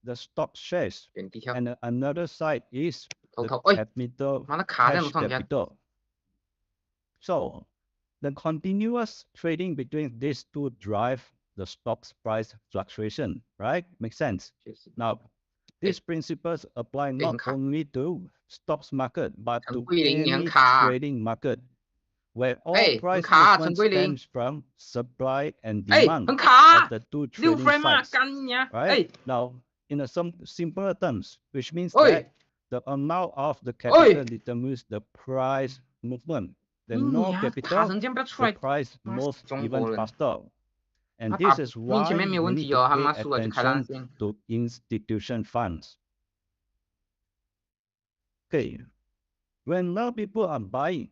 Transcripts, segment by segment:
the stock shares, 原地跳， and another side is 头 the 头，喂， capital 妈的卡在 cash 我上家， capital. So the continuous trading between these two drive the stock's price fluctuation, right? Makes sense. 确实， Now, these principles apply not 很卡， only to stocks market, but 陈 to 桂林你很 any 卡， trading market, where all 哎，很 price 卡，陈 movement 桂林， stems from supply and 哎， demand 很卡 of，the two 6 trading frame 啊， sides, 干你娘， right? 哎， Now, in some simpler terms, which means 喂， that the amount of the 喂， capital determines the price movement. The 你 no 娘，卡 capital, 成这样不要出 the 来， price 妈 moves 中 even 国人， faster. 他 And 把 this is 命前 why 面没有 we 问 need 题 to 哦，他 pay 妈输了就开烂 attention 线， to institution funds. Okay, when a lot of people are buying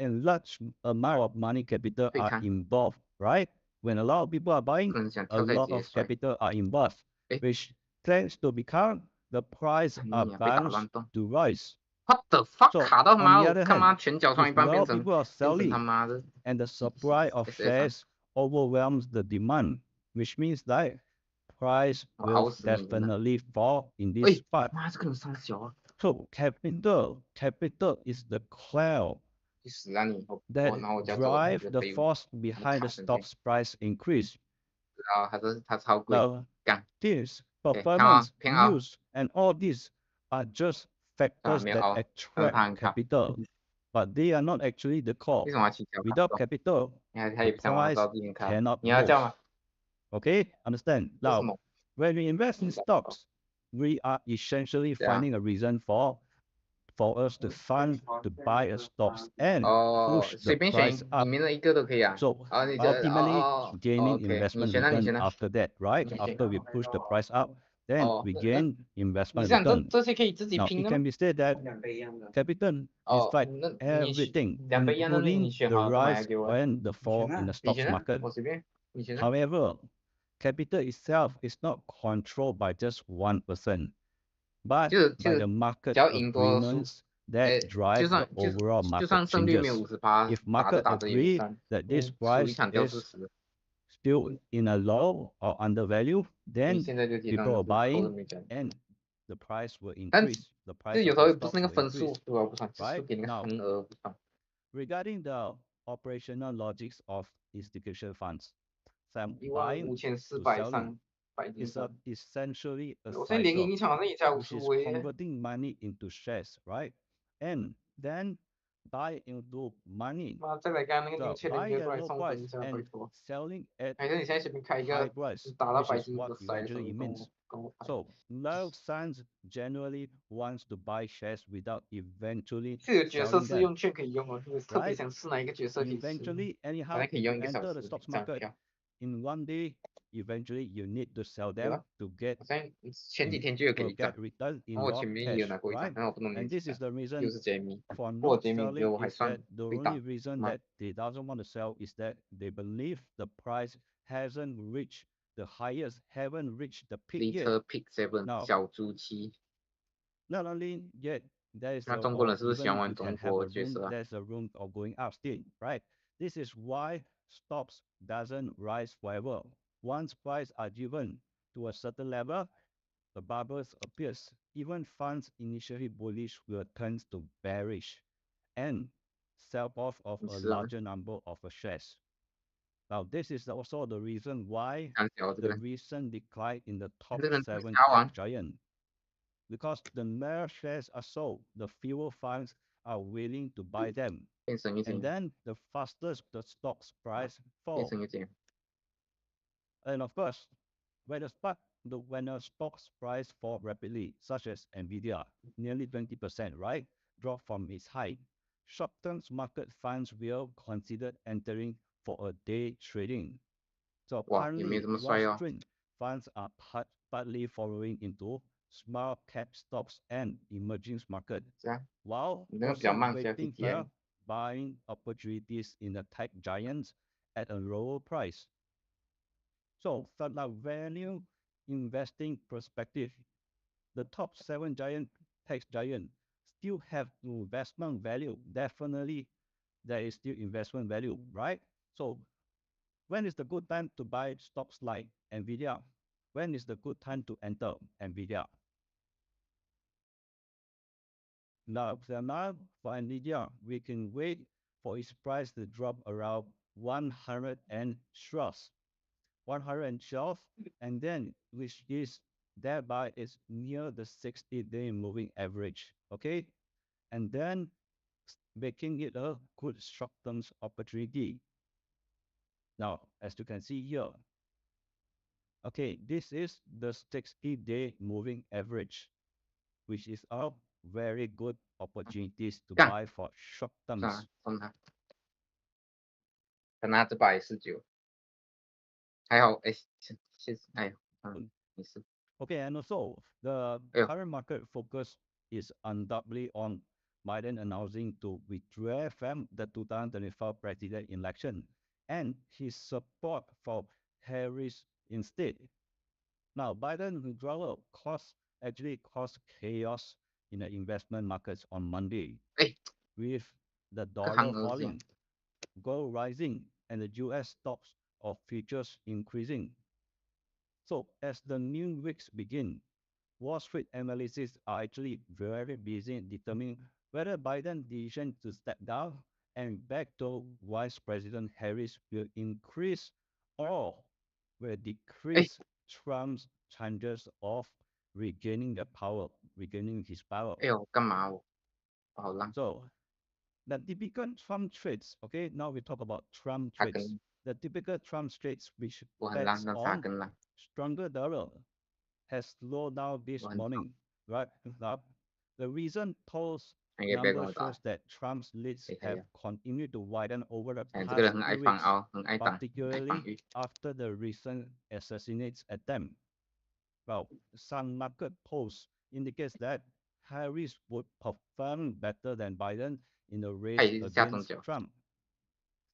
and large amount of money capital 可以 are 看， involved, right? When a lot of people are 不 buying, 能想 a 跳在 lot 直接 of 摔， capital are involved, 哎， which tends to become the price 你 are 娘被打 bound 乱动 to rise. ，What the fuck， So 卡到 on 妈 the 我 other 他 hand, 妈拳脚上一 if a 半 lot 变 of 成 people are 他 selling 妈的 and the supply of SF 啊， shares overwhelms the demand, which means that price 我 will 好死你真的， definitely fall in this 喂， spot. 妈这个人上小啊， So capital is the cloud 去死啊你，我 that 然后我家走 drive 这 the 废物， force behind the 卡成这样， stock's price increase. 然后他超贵， Now, 干， this 对，看 performance, 啊，偏啊， use, and all these are just 啊 factors 没有 that 凹，但是他 attract 很卡， capital, but they are not actually the 为 core. 什么要起脚卡 Without 动？ capital, 他 the 也不想玩 price 到自己卡， cannot 你要这样 move. 吗？ Okay, understand? 为什 Now, 么？ when we invest in 知道 stocks, we are essentially 对啊， finding a reason for us to fund to buy a stocks and 哦， push 随 the 便选 price 里 up. 面的一个都可以啊。 So 啊，你这 ultimately 哦 gaining ，OK， 你 investment 选啊，你 return 选啊。 after that, right? 你选 After we push the price up, then 哦， we 那 gain 你 investment 想这 return. 这些可以自己 Now 拼 it 的吗？ can be said that capital is 哦， like 那你 everything, 两个一样的，你 including 选 the 好了再买来 rise 给我。 and the fall in the 你 stocks 选啊， market. 我随便，你选啊。 However, capital itself is not controlled by just one person, but 就 by 是 the market 只要赢多输， agreements that 就 drive the 算 overall 就 market 算胜率没有 changes. 50%， If 打着 market 打着也没 agree 上， that this 输一 price 场掉 is 40， still in a low or undervalue, 你 then 现在就结账 people 就 are 是扣都 buying 没讲。 and the price will 但 increase. The 就 price 有 of 时候 the 也不 stock 是那个 will 分数 increase. 对吧？不算，就是 Right 给那个 now, 份额不算。 regarding the operational logics of institutional funds, some 15400 buying to 上 selling 百斤 is 上。 essentially a 我现在连赢 cycle, 一场好像也才 which is 55耶。 converting money into shares, right? And then buy into money. 妈，再来刚刚那个 So 牛切人 buying 接 at 过来 low 送分 price 一下，拜 and 托。 selling at 还是你现在随便开一 high 个， price, 你打到 which 百 is 斤 what 就塞的时候， eventually 你 means. 跟我拍。 So Lao Sans generally wants to buy shares without eventually 是有角色 selling 试 them. 用券可以用哦，就是特别 Right? 想试哪一个角色可以试。 Eventually, 反 anyhow, 正可以 if 用 you 1个小 enter the 时 stocks 这张 market 票。 in one day, eventually you need to sell 对 them 吧？ to get 好像前几天就有给一张， return in 然后我 your 前面也有 cash, 拿过一张， right? 但我不懂 And 名字 this is the 就 reason 是 Jamie， for 不过 not Jamie 比 selling 我还 is 算 that the 会 only 打。 reason 妈， that they doesn't want to sell is that they believe the price hasn't reached the highest, haven't reached the peak 力 yet. 车 Pick 7 Now, 小猪七。 not only yet, there is 那 a, 中国 or 人是不是喜欢 even 玩 you 中 can have 国 a 角 room, 色啊？ there's a room of going up still, right? This is why stocks doesn't rise forever. Once prices are driven to a certain level, the bubbles appears. Even funds initially bullish will turn to bearish and sell off of a 是啊， larger number of shares. Now, this is also the reason why 看小这个 the 人， recent decline in the 这 top 个人 7 插完 tech giant. Because the more shares are sold, the fewer funds are willing to buy them. 变成一 And 点， then the faster the stock's price 变 fall. 成一点。 And of course, when a stock's price fall rapidly, such as Nvidia, nearly 20%, right, drop from its high, short-term market funds will consider entering for a day trading. So 哇，也没 currently, 这么 Wall 帅哦。 Street funds are partly following into small cap stocks and emerging market, 这样， while 你那个比较 also 慢，需要 waiting TTM for buying opportunities in the tech giants at a lower price. So from a value investing perspective, the top 7 tech giants still have investment value. Definitely, there is still investment value, right? So when is the good time to buy stocks like Nvidia? when is the good time to enter NVIDIA? Now, for NVIDIA, we can wait for its price to drop around 112, 112, and then which is thereby is near the 60-day moving average, okay? And then making it a good short-term opportunity. Now, as you can see here, okay, this is the 60-day moving average, which is a very good opportunities to 干 buy for short 是 terms. 啊，送他，跟他这把也是9，还好，哎，哎呦，没事， Okay, and also the Yeah. current market focus is undoubtedly on Biden announcing to withdraw from the 2024 president election and his support for Harris instead. Now, Biden withdrawal actually caused chaos in the investment markets on Monday, 哎， with the 这 dollar 行儿子 falling, gold rising, and the U.S. stocks of futures increasing. So as the new weeks begin, Wall Street analysts are actually very busy determining whether Biden's decision to step down and backdoor Vice President Harris will increase or will decrease Trump's chances of regaining his power. 哎呦，干嘛哦？好浪， So the typical Trump traits, okay, now we talk about Trump 他 traits. 跟 The typical Trump traits which 我很 bets 浪，那啥 on 跟浪， stronger dollar has slowed down this Well, morning, right? Now, the recent polls 那个别跟 numbers 我打 shows，that Trump's leads 可以可以 have continued to widen over the 哎，这个人 past 很爱 few 放 weeks, 凹，很爱挡，很爱防 particularly 御， after the recent assassinate attempt. Well, some market polls indicates that Harris would perform better than Biden in the 他 race 也是下中 against 脚， Trump.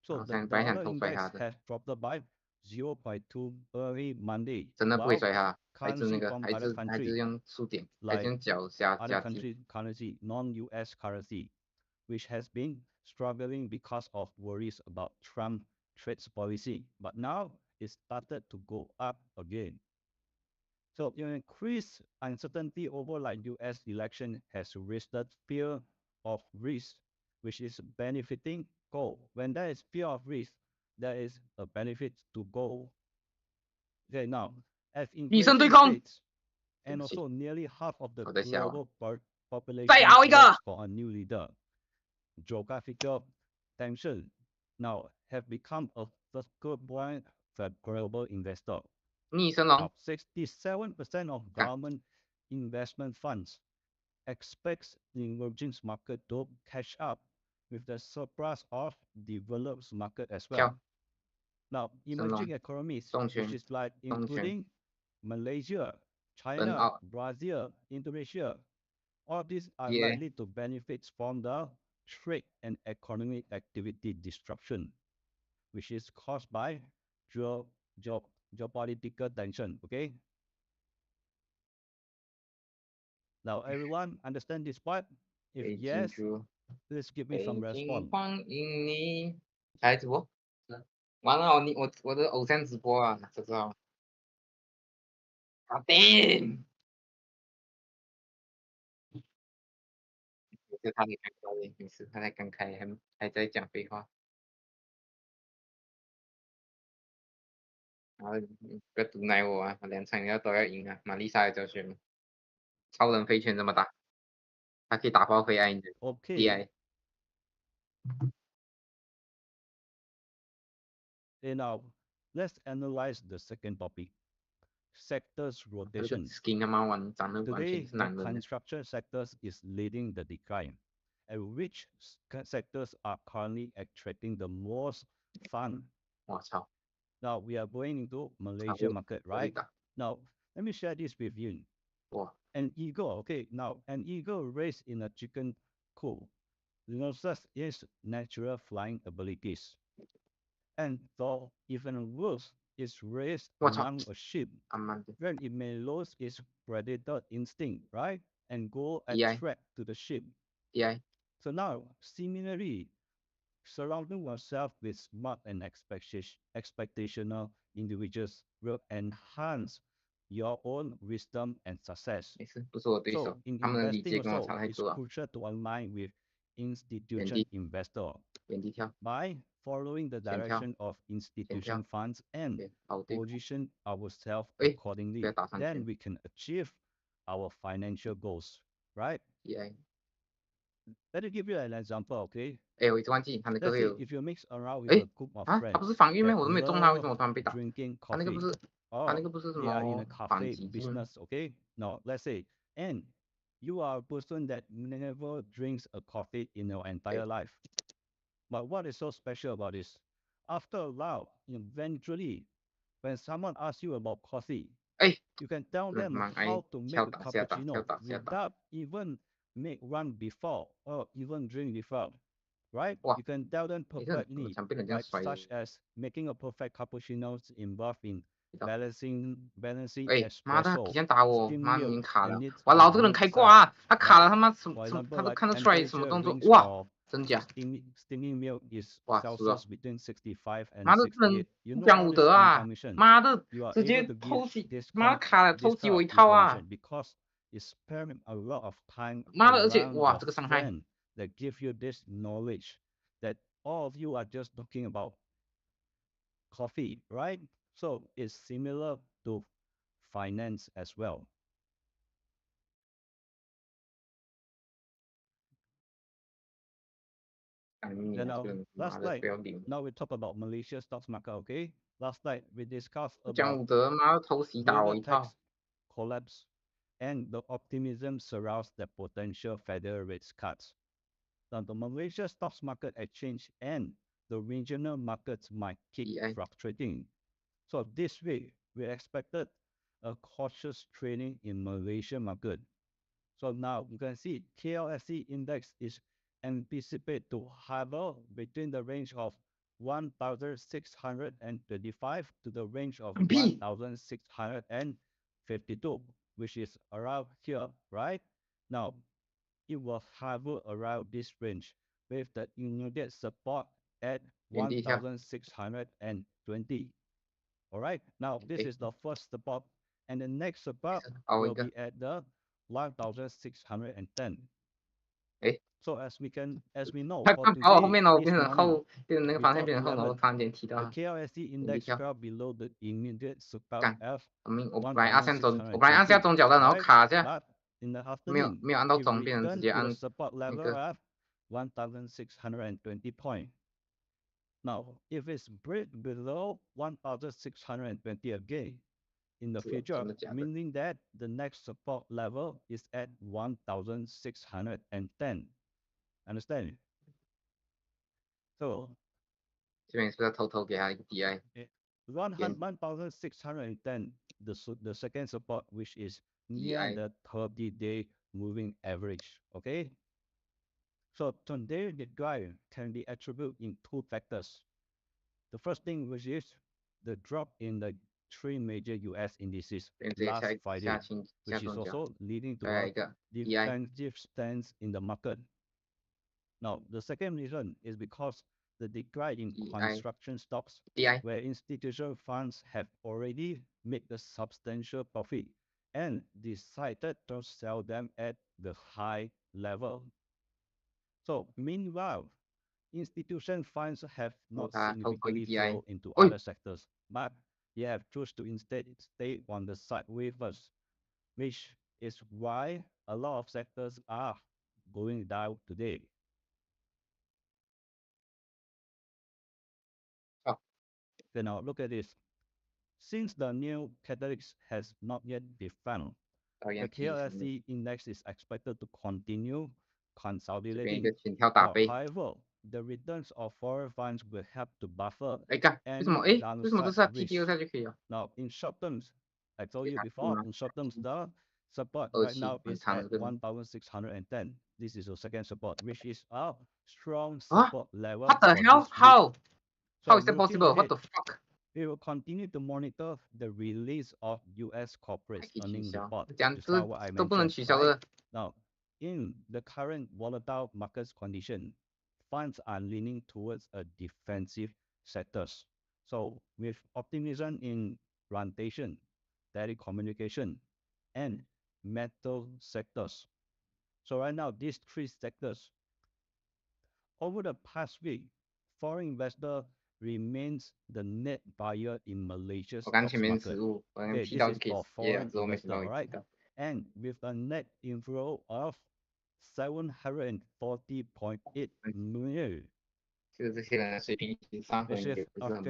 So 好 the 像本来想 dollar 偷摔 index 他的， has dropped by 0.2 early Monday, 真的不会 while 摔他，还是那 currency 个， from 还 other 是还是 countries 用触点，还是 like 用脚下 other 下击， country currency, non-US currency, which has been struggling because of worries about Trump trade policy, but now it started to go up again. So increased uncertainty over like US election has raised the fear of risk, which is benefiting gold. When there is fear of risk, there is a benefit to gold. Okay, now as 以身对 inflation 抗， rates and also nearly half of the 我在笑啊， global population 再熬一个 votes for a new leader. Geographical tension now have become a focal point for global investor. 逆神龙， Now, 67% of government investment funds expects the emerging market to catch up with the surplus of developed market as well. 跳， Now, emerging economies, 动 which 拳， is like 动拳， including Malaysia, 奔 China, 奥， Brazil, Indonesia, all these are 耶， likely to benefit from the trade and economic activity disruption, which is caused by geopolitical tension. Okay. Now, everyone understand this part? If 北京 yes, 猪， please give me 北 some 京 response. 欢迎你，来直播，完了，我的偶像直播啊，知道吗？搞定，是他的刚开的，没事，他才刚开，还在讲废话。然后你不要毒奶我啊！我2场都要赢啊！玛丽莎的教训，超人飞拳这么大，他可以打爆黑暗的 Okay. DI。 Okay, now let's analyze the second topic, sectors 这个 rotation. skin 他妈长得完 Today, 全是 the 男人的， construction sectors is leading the decline, and which sectors are currently attracting the most fund? 我操！ Now we are going into Malaysia market, 我会 right? 打， Now let me share this with you. 哇！ An eagle, okay, now an eagle raised in a chicken coop loses its natural flying abilities. And though even worse, is raised 我操！ among a sheep, 阿妈的 when it may lose its predator instinct, right? And go DI attract to the sheep. DI， So now, similarly, surrounding oneself with smart and expectational individuals will enhance your own wisdom and success. 没事，不是我对 So 手， in 他们的理 investing 解跟我 also, 差太 it's 多了。 crucial to align with 原 institution 地 investor 原地跳， by following the 前跳， direction of 前 institution 跳， funds and 对，好对， position ourselves 哎， 不 accordingly. 要打上 Then 拳 we can achieve our financial goals, right? ，DI。 Let me give you an example, okay? 哎，我一直忘记他那个 Let's 会 say 有， if you mix around with 哎 a group of 啊，他不 friends 是防御咩？ that 我都没有中他，为什么 love 突然被打？ drinking 他那个不 coffee, 是，他那 or 个不是什 they are in a 么反 cafe 击是吗？ business, okay? Now, let's say, and you are a person that never drinks a coffee in your entire life. But what is so special about this? After a while, eventually, when someone asks you about coffee, 哎， you can tell 不是 them 蛮爱 how to make 敲 a 打下打，敲 cappuccino 打下打， without even make one before or even drink before, right? Wow. You can tell them 你这怎么 perfectly, 想被人家 right? 甩 Such as making a perfect cappuccino involved in 知道？ balancing 哎，妈的，他 espresso, 提前打我， steam 妈 milk, 明卡 and 了， neat 哇，老这个人 milk 开 cell, 挂啊，他卡 right? 了他妈什 For 么什么， example, 他都 like 看得出来什么 temperature 动作， range 哇， for 真假？ steaming milk is 哇，输了， Celsius between 65 and 妈的，这人 68. You 不 know 讲 all 武 this 德啊， information. 妈的， You are 直 able 接 to 偷 give 袭， this 妈的 kind 卡了， this 偷袭 kind 我 of 一套啊， information because you spend a lot of time 妈的，而且 around 哇， your 这个伤害， friend that give you this knowledge that all of you are just talking about coffee, right? So it's similar to finance as well. Then 这 now, 个人 last 妈的 night, 不要脸， now we talk about Malaysia stocks market, okay? Last night we discussed 不讲 about 武德，妈的偷袭打我 labor 一套 tax，collapse and the optimism surrounds the potential federal rate cuts. Now, the Malaysia stocks market exchange and the regional markets might keep DI fluctuating. So this week, we expected a cautious trading in Malaysia market. So now you can see KLSE index is anticipated to hover between the range of 1,625 to the range of 1,652, which is around here, right? Now, it will hover around this range with the immediate support at 1,620. All right, now this is the first support, and the next support 凹一 will 个， be at the 1,610. 哎， So as we know, 他 for 刚跑到后 today, 面了，我 this 变成 morning, 后，变成那个防线 before 变成后，然后 11, 突然间踢 the 到他， KLSE index跳 fell below the immediate support 干， of 我本来按下中，我本来按下 1,620, 中脚的，然后 right? 卡一下， But in the 没有 afternoon, 没有按到 it 中，变成直 returned 接 to the 按 support 那 level 个， of 1,620 point. Now, if it's break below 1,620 again in the 是的， future, 真的假的？ meaning that the next support level is at 1,610. Understand? So 这边是不是要偷偷给他一个 DI？ 1,610, the second support, which is near DI the 30-day moving average. Okay. So today the drive can be attributed in two factors. The first thing, which is the drop in the three major U.S. indices 这边直接 last 下 Friday, 下清下 which is 中脚， also leading to 再来 a 一个 DI defensive stance in the market. Now, the second reason is because the decline in DI construction stocks, DI where institutional funds have already made a substantial profit and decided to sell them at the high level. So, meanwhile, institution funds have not他偷偷一 significantly DI， flow into 喂， other sectors, but they have chosen to instead stay on the side with us, which is why a lot of sectors are going down today. 好， Okay, now look at this. Since the new catalyst has not yet been found, 导 the 演提示 KLSE index is expected to continue 这边一个 consolidating. 前跳打 Now, 飞， however, the returns of foreign funds will help to buffer 哎干，为什么 any 为什么这 downside 是要踢第二 risk. 下就可以了？ Now, in short terms, I told 给 you 他踢 before, 吗？ in short terms, the support 二 right 七 now 很 is 长 at 这个人 1,610. This is the second support, which is a strong 啊 support level ，What the for hell? this week. How? So How is that looking possible? What ahead, the fuck? we will continue to monitor the release of U.S. 还 corporates 可以取 earnings 消， report, 这样 just 这 now what I 都不能 mentioned, 取消 right? 的。 Now, in the current volatile market condition, funds are leaning towards a defensive sectors. So with optimism in plantation, telecommunication, and metal sectors. So right now, these three sectors, over the past week, foreign investor remains the net buyer in Malaysia's 我刚 stocks 前面 market. 失误，我刚 Okay, 踢 this 到 is 就可以 for 直接 foreign 之后没 investor, 想到会 right? 踢到。 And with a net inflow of 740.8 million, 就是这些人的水平其实上可 which 能 is 也不 a 是很，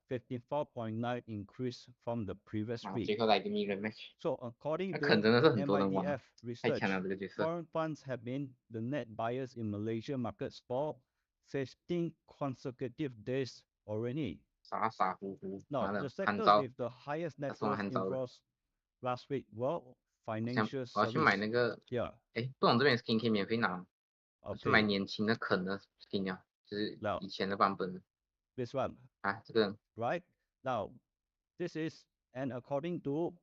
54.9 increase from the previous 然后 week. 最后来一个 mirror match， So according 那肯 to 真的是很多人玩， MIDF 太强 research, 了这个角色。 foreign funds have been the net buyers in Malaysia markets for 15 consecutive days already. 傻傻乎乎， Now, 妈 the 的， sectors 汉招， with the highest net 他说 flows 汉招的。 inflows last week were 我想 financial 我要去买 service. 那个， Yeah, 哎，不懂这边 skin 可以免费拿吗？我去买 okay. 年轻的肯的 skin 啊，就是那以前的版本的 This one, 啊，这个 right? Now, this is, and according to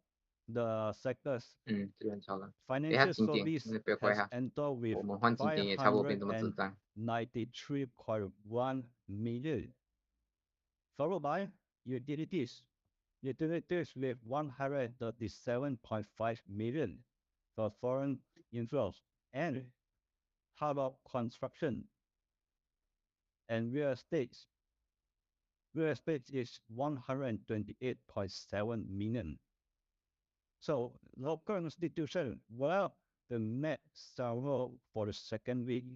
the sectors, 这边超了。 financial 景点， service 那不要怪 has 他， entered with 我们换景点也差不多变这么智障。 593.1 million, followed by utilities. Utilities with 137.5 million for foreign inflows, and how about construction and real estate? Real estate is 128.7 million. So local institution were the net seller for the second week.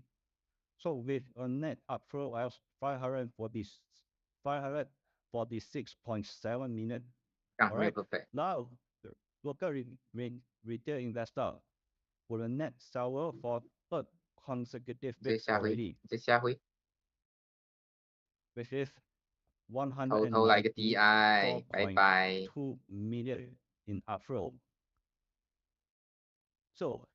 So with a net outflow of 546.7 million. 刚 All 没有 right. perfect， Now, the local retail investor were a net seller for third consecutive 直接 week 下回， already, 直接下回， which is 偷偷来个 DI， 拜拜。 194.2 million in outflow. So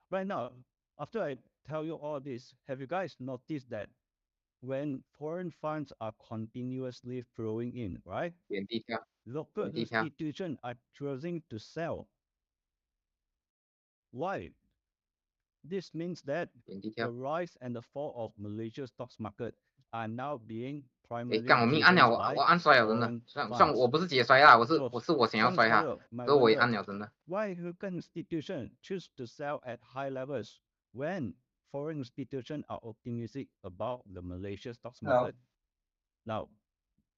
right now, after I tell you all this, have you guys noticed that when foreign funds are continuously flowing in, right? 原地跳， Local 原地跳， institutions are choosing to sell. Why? This means that 原地 the 跳。 rise and the fall of Malaysia's stocks market are now being 哎， primarily 干我命按 driven 了， by 我按摔了，真的。 foreign 虽然 funds. 我不是直接摔啦，我 So 想要 some 摔他， seller might 可是我也 wonder 按了，真的。 why local institutions choose to sell at high levels when foreign institutions are optimistic about the Malaysia stocks market. Now,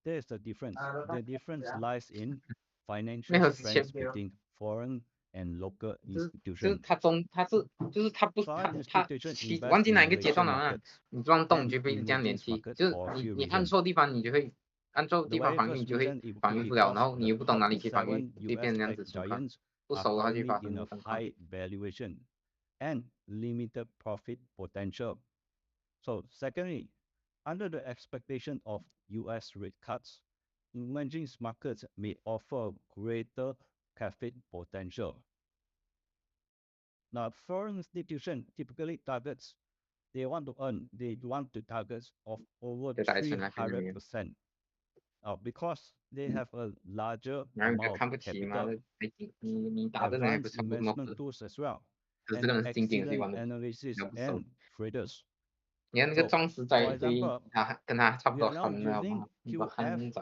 there's a difference. The difference lies in financial 没有 strength 钱 between foreign and local 就是 institutions. 他就是他不 Foreign 他 institutions 其 invest 忘记 in 哪一个阶 Malaysian 段了啊？ markets 你装动 and 你就被这样连 emerging 踢， markets 就是 for a few 你按 reasons. 错地方你就会按错 The 地方 very 防御， first 你就会 reason 防御不了， because 然后你又 the 不懂哪 top 里去防御， 7就变 US 成这样 tech 子情况， giants 不 are 熟的话就 currently 发生 in 这 a 种状况。 high valuation and limited profit potential. So secondly, under the expectation of US rate cuts, emerging markets may offer greater profit potential. Now, foreign institution typically targets, they want to target of over 就打一拳来看这边， 300%. Because they have a larger 然后你就 amount 看 of 不起妈 capital, 的，你打的人也不 advanced 差不多那么 investment tools as well, 可是这 and 个人是经典，所以 excellent 玩的 analysis 了不熟。 and traders. 你看那个 So, 壮士 for 仔，所以 example, 他跟他差不 we 多 are now 憨的好不 using 好？你把憨仔。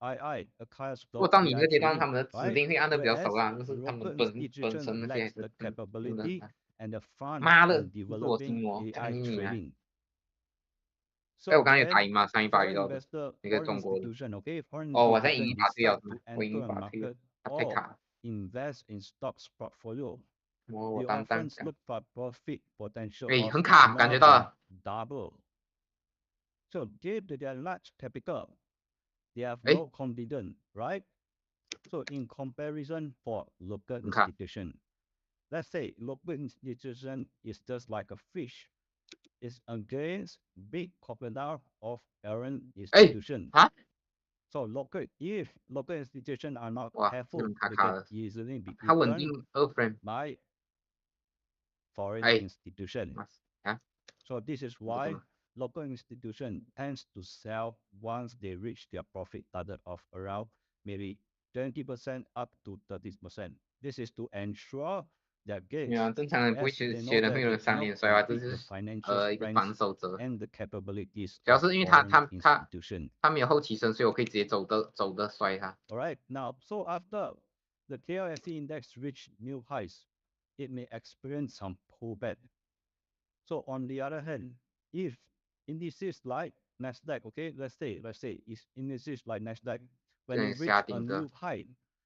QFII, a kind 不过 of 到你这个阶段， trading, 他们的指 right? 令会按的比较熟 Whereas 啦，就是他 local 们本身 institution 那些还 lacks 是 the 真的 capability 很 and the funds 妈的， in 不是我 developing 听我， AI 干你啊！ trading. 哎， So 我刚刚有打 when 赢吗？上一把遇 foreign 到的 investor, 那个 foreign 中国的。 institution, okay, foreign 哦，我在赢 institution 一把队 decide 友， to 我赢 enter 一 a 把队友， market 他太 or 卡， invest in stocks portfolio, 我 they 单 often 干。 look for profit potential 哎， of 很卡，感 more 觉到 than 了。 double. So due to their large capital, they have 哎， no confidence, right? So in comparison for local 很卡。 institution, let's say local institution is just like a fish. It's against big crocodile of foreign 哎， institution. 啊， So if local institutions are not 哇，这 careful, 种卡 they 卡 can 的， easily be 他稳 eaten 定2 frame。 by foreign 哎， institution. 啊， So this is 不懂 why 了。 local institution tends to sell once they reach their profit target of around maybe 20% up to 30%. This is to ensure their 对 gains 啊，正常人不会 as 学 they 学 know 人 that 会 they 有人3 cannot 连摔吧，这 compete 就 the 是 financial 一个 strength 防守者。 and the capabilities 主要 of 是因为 foreign 他 institution. 没有后起身，所以我可以直接走的摔他。 All right, now so after the TLSE index reached new highs, it may experience some pullback. So on the other hand, if indices like Nasdaq, okay, let's say if indices like Nasdaq, when 这 it 下 reach a 顶着， new high,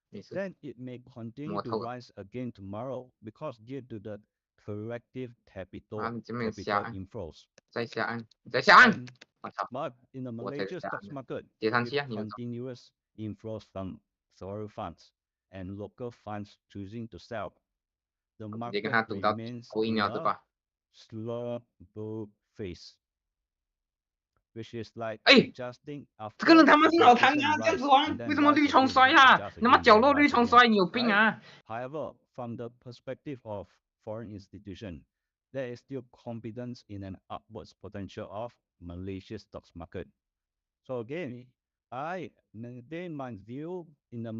没事， then it may continue 摸 to 透了。 rise again tomorrow because due to the corrective 啊， capital 你这边下 capital 按， inflows. 再下按，再下按， And 我操， but in the 我再 Malaysia 下 stocks 按， market, 跌上 with 去啊，你就走。 continuous inflows from foreign funds and local funds choosing to sell, the 直接跟 market 他赌到 remains 头 in 赢了是 a 吧？ slow bull phase, which is like 哎， adjusting 这个人 after 他妈是脑残 significant 啊！这样 rise 子玩， and 为 then 什么 rise 绿虫 again, 衰 then 啊？ adjust 你他妈 again, 角 then 落绿 rise 虫 again, 衰，你有病 right? 啊！ However, from the perspective of foreign institution, there is still confidence in an upwards potential of Malaysia's stocks market. So again, I maintain my view in the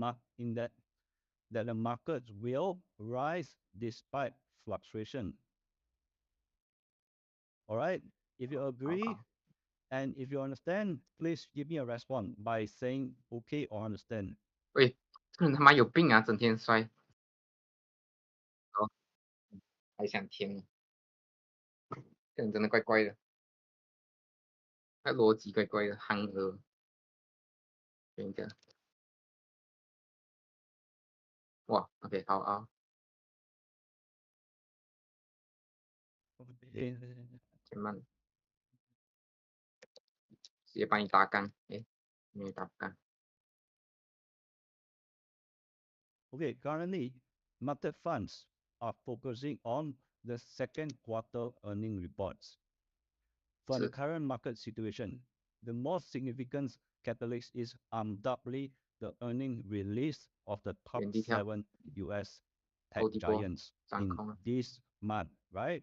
that the markets will rise despite fluctuation. All right. If you agree and if you understand, please give me a response by saying okay or understand. 喂，这个人他妈有病啊！整天摔，哦，还想听，这人真的怪怪的，他逻辑怪怪的，憨鹅，选一个，哇，OK， 好啊， 先慢，直接帮你打杠，哎，没有打不杠， Okay, currently, market funds are focusing on the second quarter earning reports. For the 是 current market situation, the most significant catalyst is undoubtedly the earning release of the top 原地跳， 7 US tech 偷地波， giants 掌 in 控了， this month, right?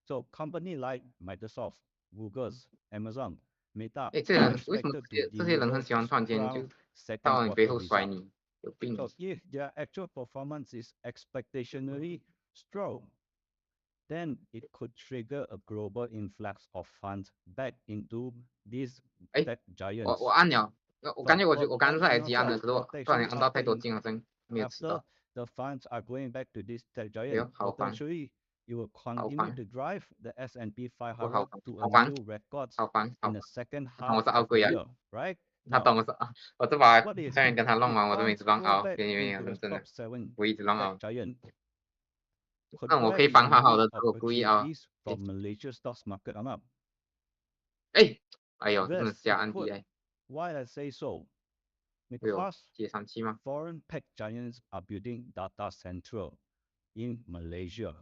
So company like Microsoft, Google, Amazon, Meta 哎，这个 are 人为什么 expected 这 to 些人很 deliver 喜欢突然间就 strong second 到你背 quarter 后甩 results. 你，有病 So if their actual performance is expectationally strong, then it could trigger a global influx of funds back into these 哎， tech 我 giants. 按了，我感觉我刚刚是 IG 按的， Alternative 可是我突然 rotation 间按到太 after 多键，好像没有吃 after 到， the funds are going back to this tech 哎呦， giant, 好烦， potentially it will 好 continue 烦， to drive the S&P 我好 500 烦， to 好 a 烦， new records 好烦，好 in 烦， the second 我看我 half 是熬 of the 鬼啊， year, right? 他 Now, 懂我是，我这把 what if 下面跟他乱 if 玩，我都一 funds 直乱 flow 熬， back 别别 into the 认真的， top 7我一直乱 tech 熬， giant? Could 但我可 there 以 be 防好好 new 的，我故意熬， opportunities for Malaysia stocks market or not? 哎，哎呦，真的 Yes, 下 it 按 could. DI， Why I say so? 哎呦， Because 接上去吗？ foreign tech giants are building data center in Malaysia,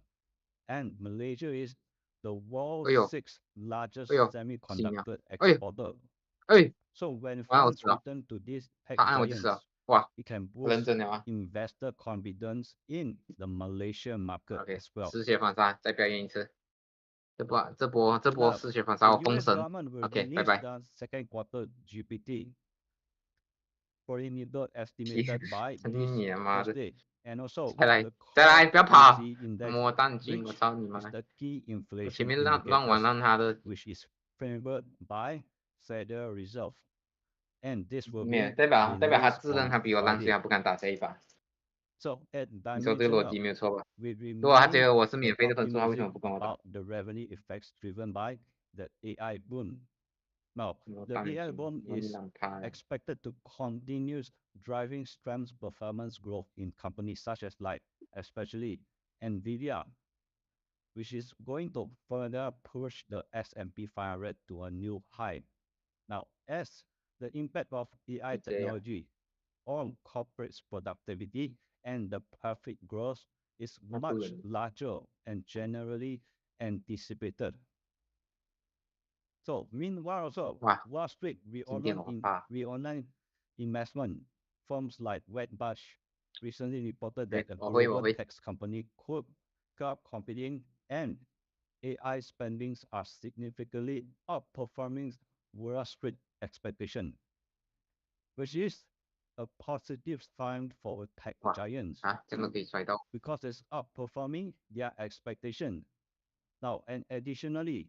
and Malaysia is the world's 哎呦， sixth largest 哎呦， semiconductor 哎呦， exporter. 哎， So when 完了我 funds 知道， return to these tech 他按我就是了， giants, 哇， it can 我认 boost 真了啊 investor confidence in the Malaysian market ，OK， as well. 嗜血反杀，再表演一次，这波 Now, 嗜血反 the 杀，我封 US 神 government will ，OK， 拜 release 拜， the second quarter GPT, perimeter estimated by 真 this 你妈的， Thursday, and also 再来 the 再来， core 不要跑， PCE index, 摸蛋精， which 我操你妈 is！ the key 我前 inflation 面乱玩 indicators, 让他的， which is favored by Federal Reserve, and this will 没有 be 代表他 released 自认 on 他比我烂，所以 Friday. 他不敢打这一把。 So at 你说这个逻 Dimensional, 辑没有错吧？ we 如果他觉 remain 得我是免费的粉丝，他为什 optimistic 么不跟我打？ about the revenue effects driven by the AI boom. Now, 我 the 蛋 AI 精， boom 我你 is 懒趴呀！ expected to continue driving strength performance growth in companies such as like, especially Nvidia, which is going to further push the S&P 500 to a new high. Now, as the impact of AI 就这样， technology on corporate productivity and the profit growth is 那不 much 能， larger and generally anticipated. So meanwhile, also 哇， Wall Street 今天我怕， online investment firms like Wedbush recently reported that a 我会 global 我会， tech company could curb computing and AI spendings are significantly outperforming Wall Street expectation, which is a positive sign for tech 哇 giants 啊，这样都可以摔到， because it's outperforming their expectation. Now, and additionally,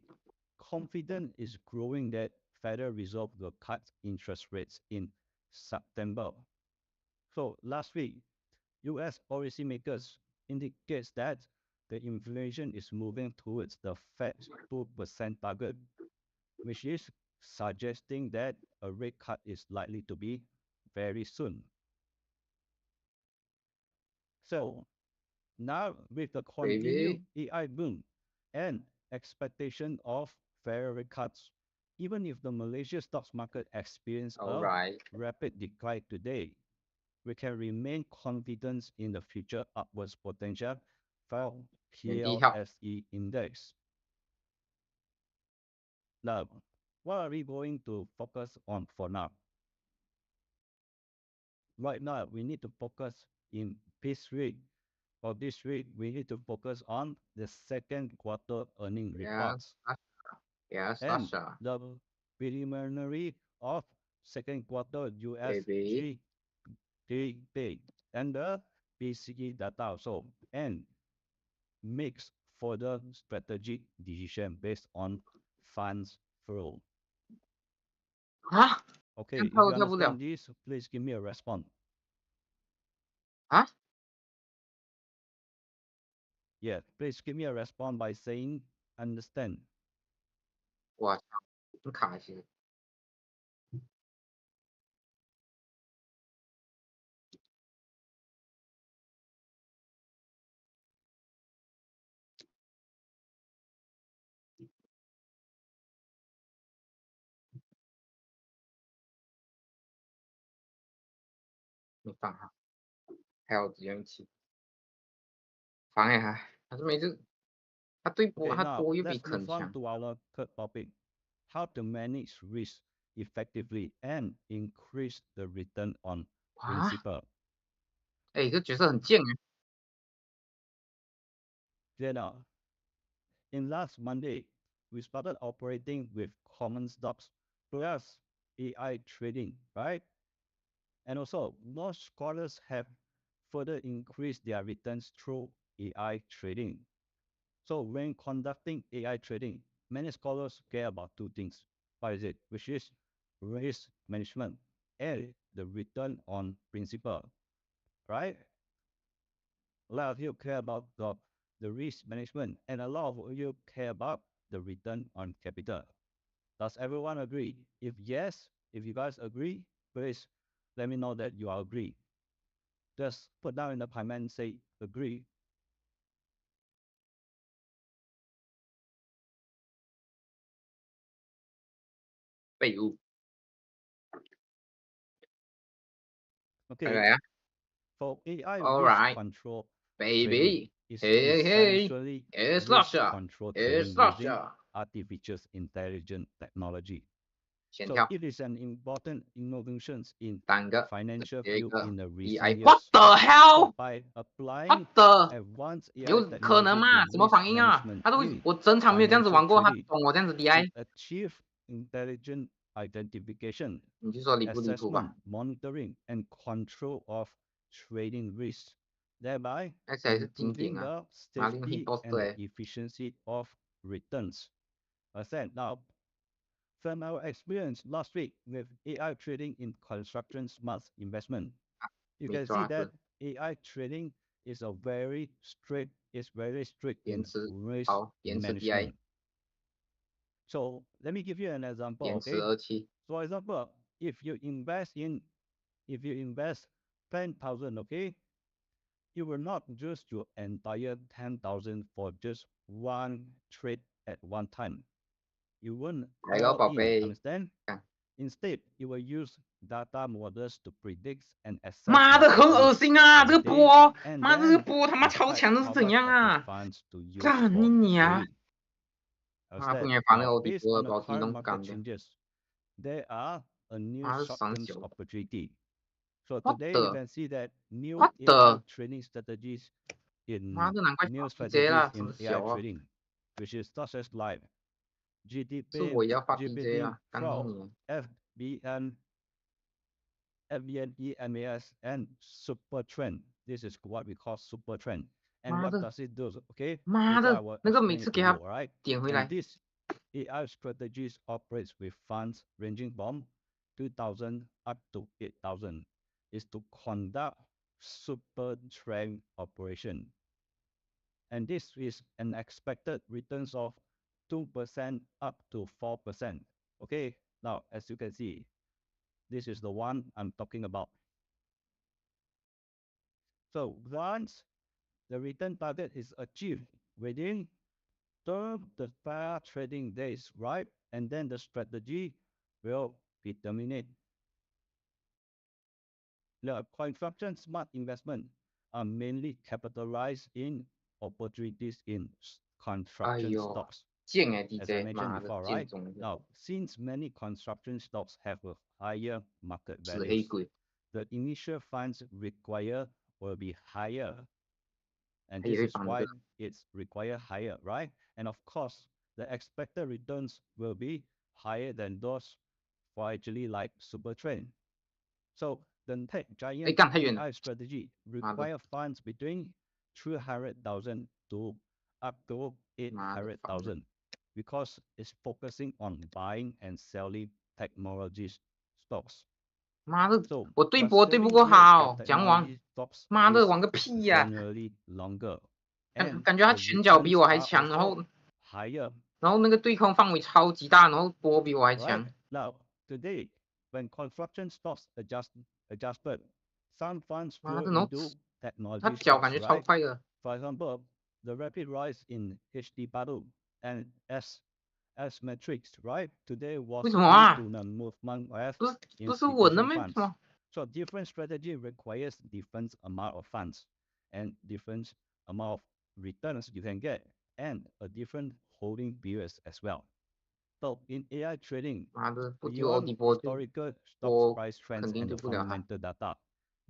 confidence is growing that Federal Reserve will cut interest rates in September. So last week, U.S. policymakers indicates that the inflation is moving towards the Fed's 2% target, which is suggesting that a rate cut is likely to be very soon. So now with the continued AI boom and expectation of further rate cuts, even if the Malaysia stocks market experienced a rapid decline today, we can remain confident in the future upwards potential for PLSE index. Now, what are we going to focus on for now? Right now, we need to focus in this week. For this week, we need to focus on the second quarter earning reports. Yes, and the preliminary of second quarter US GDP and the PCE data also, and makes further strategic decision based on funds flow. Huh? Okay, if you understand this, please give me a response. Huh? Yeah, please give me a response by saying understand. 我操，很卡其实。你放哈，还有资源器，放一下，他是每次他对波他多又比很强。To our third topic, how to manage risk effectively and increase the return on principal. 哎，这角色很贱哎。Jenna, in last Monday, we started operating with common stocks plus AI trading, right? And also, most scholars have further increased their returns through AI trading. So when conducting AI trading, many scholars care about two things. What is it? Which is risk management and the return on principal, right? A lot of you care about the risk management, and a lot of you care about the return on capital. Does everyone agree? If yes, if you guys agree, please let me know that you all agree. Just put down in the comment and say agree. Okay. For AI risk control, baby, is essentially it's risk control trading using artificial intelligence technology. So it is an important innovation in financial field in the recent years. What the hell? So by applying advanced AI 有可能吗？什么反应啊？他都我整场没有这样子玩过，他懂我这样子 DI。Achieve intelligent identification, 你就说离不离谱吧 assessment, monitoring, and control of trading risks, thereby 还是经典 improving 啊， the safety and the efficiency of returns. I said now, from our experience last week with AI trading in construction smart investment, you can see that AI trading is very strict in risk management. So let me give you an example. Okay. For example, if you invest 10,000, okay, you will not use your entire 10,000 for just one trade at one time. You won't all in, understand? Instead, you will use data models to predict and assess. 妈的，很恶心啊！这个波，妈的，这个波他妈超强的是怎样啊？干你娘！ based on the current market changes, there are a new short-term opportunity. So today you can see that new AI trading strategies in new strategies in AI trading, which is such as like GPT, Pro, FBNE-MAS, and Super Trend. This is what we call Super Trend. And what does it do? Okay, 妈的，那个每次给他 right? 点回来。 This AI strategies operates with funds ranging from 2,000 up to 8,000. Is to conduct super trend operation. And this is an expected returns of 2% up to 4%. Okay, now as you can see, this is the one I'm talking about. So once the return target is achieved within the fair trading days, right? And then the strategy will be terminated. The construction smart investment are mainly capitalized in opportunities in 哎 construction 呦， stocks. 贱哎 As I DJ， mentioned 妈的， before, 贱 right? 种的， Now, since many construction stocks have a higher market 死黑 values, 鬼， the initial funds required will be higher. And 他也 this 会 is 绑 why 的， it's required higher, right? And of course, the expected returns will be higher than those for actually like super trend. So the tech 哎 giant 干太远了， AI strategy 妈的， require funds between 300,000 to up to 妈的，烦的， 800,000 because it's focusing on buying and selling technology stocks. 妈的， So 我对 but 博对不 selling 过 period 好， for 讲完， technology stocks 妈的， is 玩个屁呀、 generally longer. 感 And 感觉他 the 拳脚比 returns 我还 are 强，然 also 后 higher. 然后那个对空范围超级大，然后波比我还 Right 强， now, today, when construction stocks adjusted, some funds 妈 flow 的，然后 into 他 technology 脚 stocks, 感觉超 right? 快的， For example, the rapid rise in HD Badu and S metrics, right? Today was 为什 due 么啊？ to the movement of 不是稳的 institution 咩？ funds. 什么？ So different strategy requires different amount of funds and different amount of returns you can get and a different holding periods as well. So in AI trading, 妈的，不丢奥 beyond 迪波就 historical stock 我 price 肯 trends 定 and 对 the 不了他， fundamental data,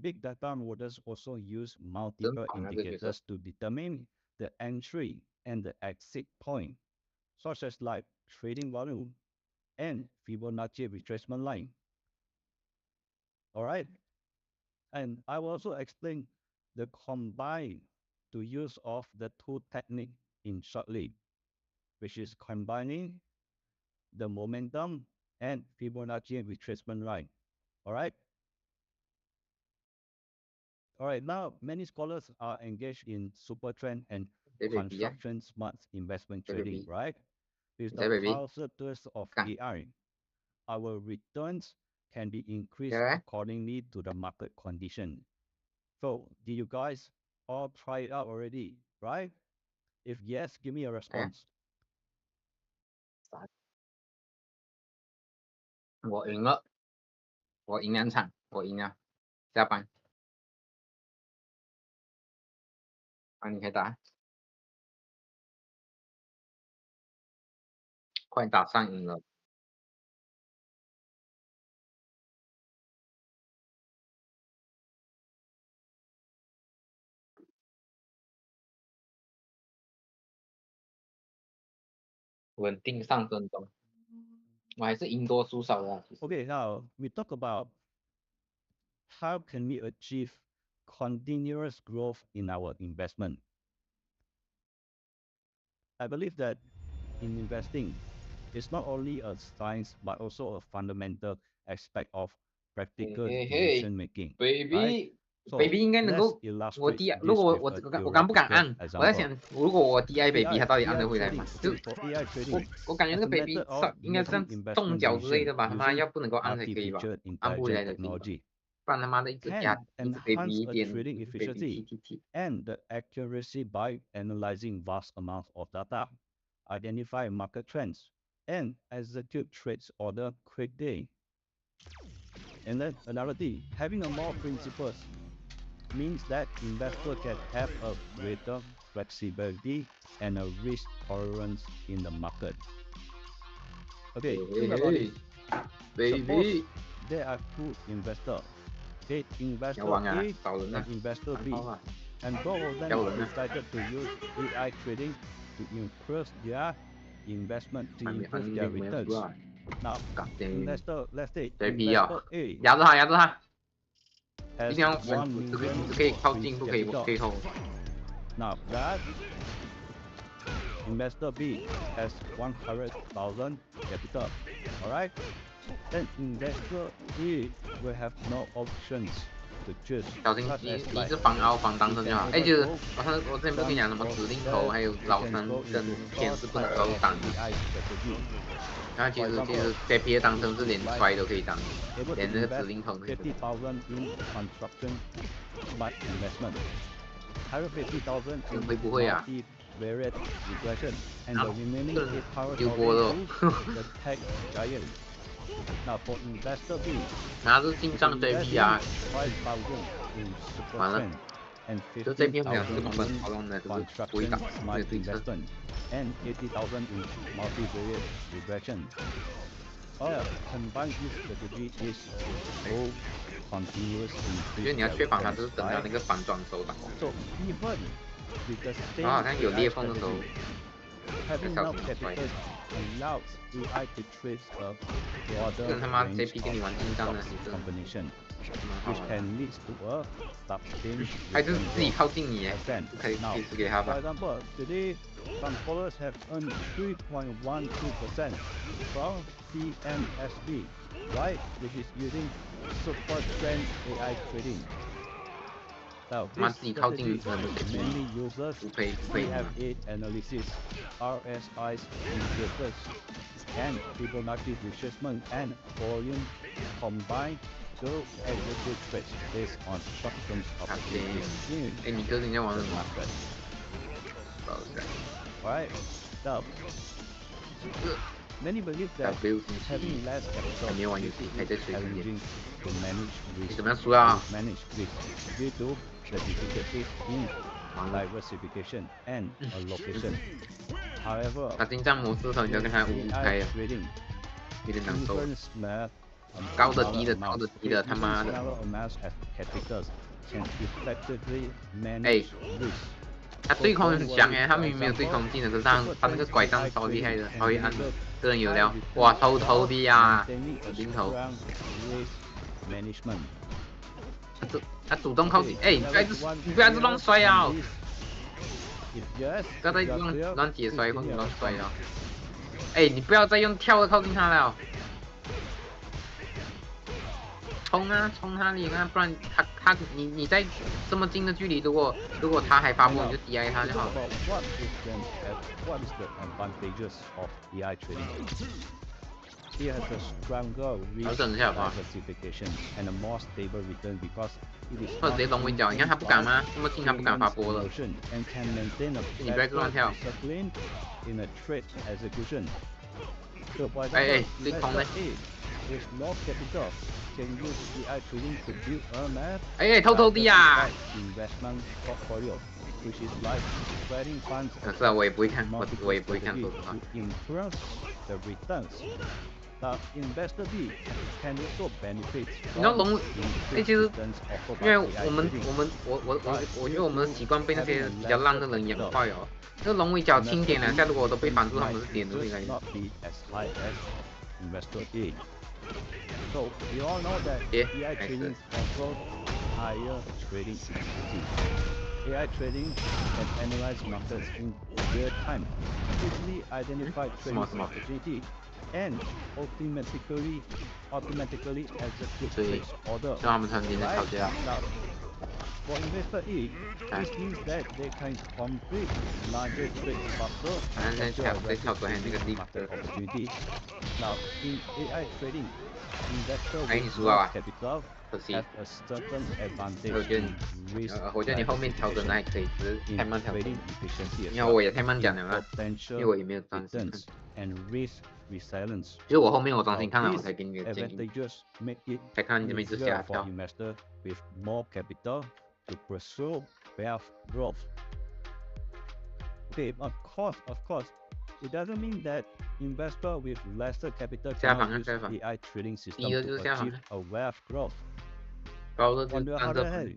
big data models also use 真 multiple 烦啊这角色， indicators to determine the entry and the exit point, such as like trading volume and Fibonacci retracement line. All right, and I will also explain the combined to use of the two technique in shortly, which is combining the momentum and Fibonacci retracement line. All right. All right. Now, many scholars are engaged in super trend and 对 baby 呀， construction smart investment 对 trading, baby， right? With 对 the baby， powerful tools of 干， AI, our returns can be increased 来来， accordingly to the market condition. So, did you guys all try it out already, right? If yes, give me a response. 我赢了，我赢2场，我赢了，下班，啊，你可以打，快打上瘾了。稳定上升中，我还是赢多输少的、啊。其实 Okay, now we talk about how can we achieve continuous growth in our investment. I believe that in investing, it's not only a science but also a fundamental aspect of practical 嘿嘿 decision making, right? ，baby So baby 应该能 let's 够，我 illustrate 低，如 this 果 with 我 a 敢不敢 theoretical 按？我在 example. 想，如果我 DI baby 他到底按得回来 trading, 吗？就 okay, for AI 我 trading, 我感觉 as 那个 a baby method of 上应该 making 像 investment 动脚之类的 decision 吧？他妈 using 要不能够按才可以吧？ artificial 按不回 intelligence 来的可以吧？ technology 不然他妈的一直加 can 一直 baby enhance 一 a 点 trading 一直 baby efficiency T and the accuracy by analyzing vast amounts of data, identify market trends, and execute trades order quickly. And then another thing, having a more principles means that investor can have a greater flexibility and a risk tolerance in the market. Okay, think about it. Suppose baby there are two investors. Okay, 要 investor 玩啊， A 找人 and 啊， investor 安 B. 抛啊， And both of them 要人啊， decided to use AI trading to improve their investment, to 还没 improve 按 their 没有 returns. 出来， Now, 搞定 investor, let's say baby investor 啊， A 压着他，压着他，一 has 定要 1稳，这个 million 只可以靠近， increased 不可以 capital. 可以投。 Now that investor B has 100,000 capital. All right. Then investor E will have no options structures 小心 such 一 as 一 like 直防凹防当身就好。哎，就是 extendable 我之前不是跟你讲什么指令头还有老三跟天是不能够挡的， AI strategy. 然后其实 JP 的当身是连摔都可以挡， Able to 连那个 invest 指令头那个。 50,000 in construction smart investment. Hire 50,000 in 会不会啊？ multivariate regression, and the 啊， remaining 这 8,000 丢锅了。 to the tech giant. Now for investor B, 拿着进账 JP 啊， 5,000 in super 完了 trend and 就 JP 我们俩 50,000 这个同分 in 好用的就是故意 construction 打，没 smart 有对策。 investment, and 80,000 in multivariate regression. However, combined this strategy is so continuous 我觉得 increase 你要 their 确保它 returns 就是等到 by 那个反转的时候打。 so even with the 然后好 same 像有 AI 裂缝的时候， strategy, having 小 enough 心摔。 capital allows AI to trade a 这 broader 人他妈 range JP 跟你 of 玩进账的， stocks 你真的 combination, 蛮好 which 玩的。 can lead to a sustained 还是 return 自己 growth 靠近你耶， percent. 可以 Now, 可以输给他 for 吧。 example, today some scholars have earned 3.12% from CMSB, right, which is using super trend AI trading. Now, 他妈 this 自己靠近 strategy 人的 JP mainly uses 不配不配你们。 CFA analysis, RSI indicators, and Fibonacci retracement and volume combined to execute trades based on short-term opportunities in 哎，你哥今天玩 the 什么？ market. 不好意思。 Right? Now, many believe that W 星期 having 一 less capital 还没玩游 makes 戏， it 还在水中间。 challenging to manage 你 risk. 怎么样输啊？ Manage risk due to the difficulties in 完了， diversification and allocation. However, 他进账模式的时候你就跟他五五开 AI 了， trading 有点难受。 even small 高的低的 smaller 高的 amounts, 低的，他 even 妈的！ smaller amounts of capitals can effectively 哎 manage risk. 他对空很强哎，他明明没有对空技能，可是他那个拐杖超厉害的，超会按的。个人有料，哇，偷偷的呀， Maintaining a 零头。 strong risk management. 他主动靠近，哎，你不要一直乱摔啊！ If yes, 不要再 if you are clear, 乱解摔 please 或 give 者 me a 乱摔 response. 啊！哎，你不要再用跳的靠近他了，冲啊冲他脸啊！不然你在这么近的距离，如果他还发波，你就 DI 他就好了。 What is the advantages of AI trading? It has a stronger risk 调整一下吧， diversification and a more stable return because it is 或者直接龙尾脚，你看他不敢吗？这么近他不敢发波了。 and can maintain a 你不要乱跳。 discipline in a trade execution. So for 哎 example, 对空嘞。 investor A with no capital can use AI trading to build a map 哎，偷偷的呀！ investment portfolio, which is like trading funds 是啊，我也不会看， multiple 我也不会看，说 strategies 实话。 to improve the returns. Now, investor B can also benefit 你知道 from 龙， increased 哎，其实 returns offered 因为 by AI 我 trading. 觉得我们的习惯被那些比较烂的人养坏了。那个龙尾脚轻点两下，如果我都被反住，他们是点都应该。 not be as high as investor A. So we all know that Yeah, AI makes trading sense. offers higher trading efficiency. AI trading can analyze markets in real time, quickly identify trading Smart. opportunity, and automatically execute 所以 trades order. 让他们团体在吵 Right? 架。 Now, for investor A, this means that they can complete larger trades faster 反正 and 在 capture 跳在跳昨天那个 rapid league market opportunity. Now, in AI trading, investor 哎，你 with 输了 less 啊？ capital 可惜 have。a certain 我 advantage 觉得 in risk 我觉得你后面调整的还可以，只是 in 太慢调整 trading。efficiency as 因为我 well, 也太慢讲 in 了啦，因 potential 为我也没有专心看。 returns and risk resilience. 就是我后面我专心 Now, 看了，我 these 才给你的建议， advantages make it 才看你这么一直 easier 瞎 for 跳。 investor with more capital to pursue wealth growth. Okay, of course, it doesn't mean that investor with lesser capital 下方 cannot use 下方， AI trading system 第一个 to 就是下方 achieve a wealth growth. 高的就 On the 按 other 着 hand,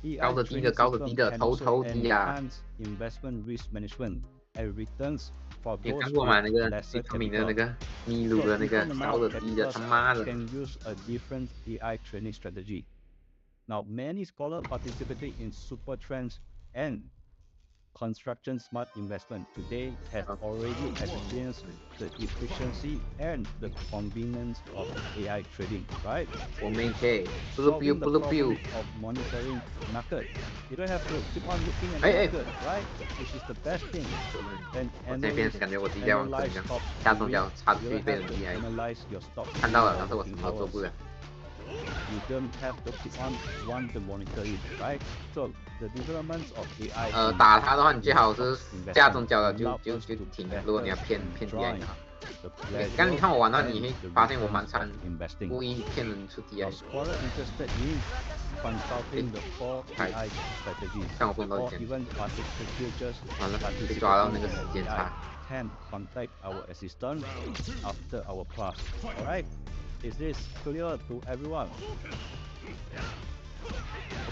AI 高的低 trading 的高的 system 低的， can 头 also 头低呀。 enhance investment risk management and returns for 你 those 看过吗？那 with 个 lesser 最出名的那 capital. 个秘鲁 So 的那个 different 高 amount 的 of 低的， capitals 他妈的！ can use a different AI trading strategy. Now, many scholars participating in super trends and construction smart investment today has already experienced the efficiency and the convenience of AI trading, right? 我没 K， Solving the problem blue of monitoring market. You don't have to keep on looking at the Hey, hey. market, right? Which is the best thing. And 我现在变 analyze 成感觉我自己在玩 analyze 一样， stocks 下 to 中 win. 标差 You 距 don't 被 have 人 to 厉害， analyze your stock 看到了， during 但是我 working 什么都做不 hours. 了。 You don't have to keep on want to monitor it, right? So the developments of AI 打他的话，你最好是 investing 下中交的 allow 就 us to 停， better 如果你要骗 DI enjoy 的话。 the 刚你 pleasure 看我玩到 and 你会 the 发现我 returns 蛮 of 惨， investing. 故意骗人出 DI。 A scholar interested in consulting the 4 AI strategies 看我不能到 or 钱， even particular futures 完了被 participating 抓到那个 in 时间 AI 差。 can contact our assistant after our class. Alright? Is this clear to everyone?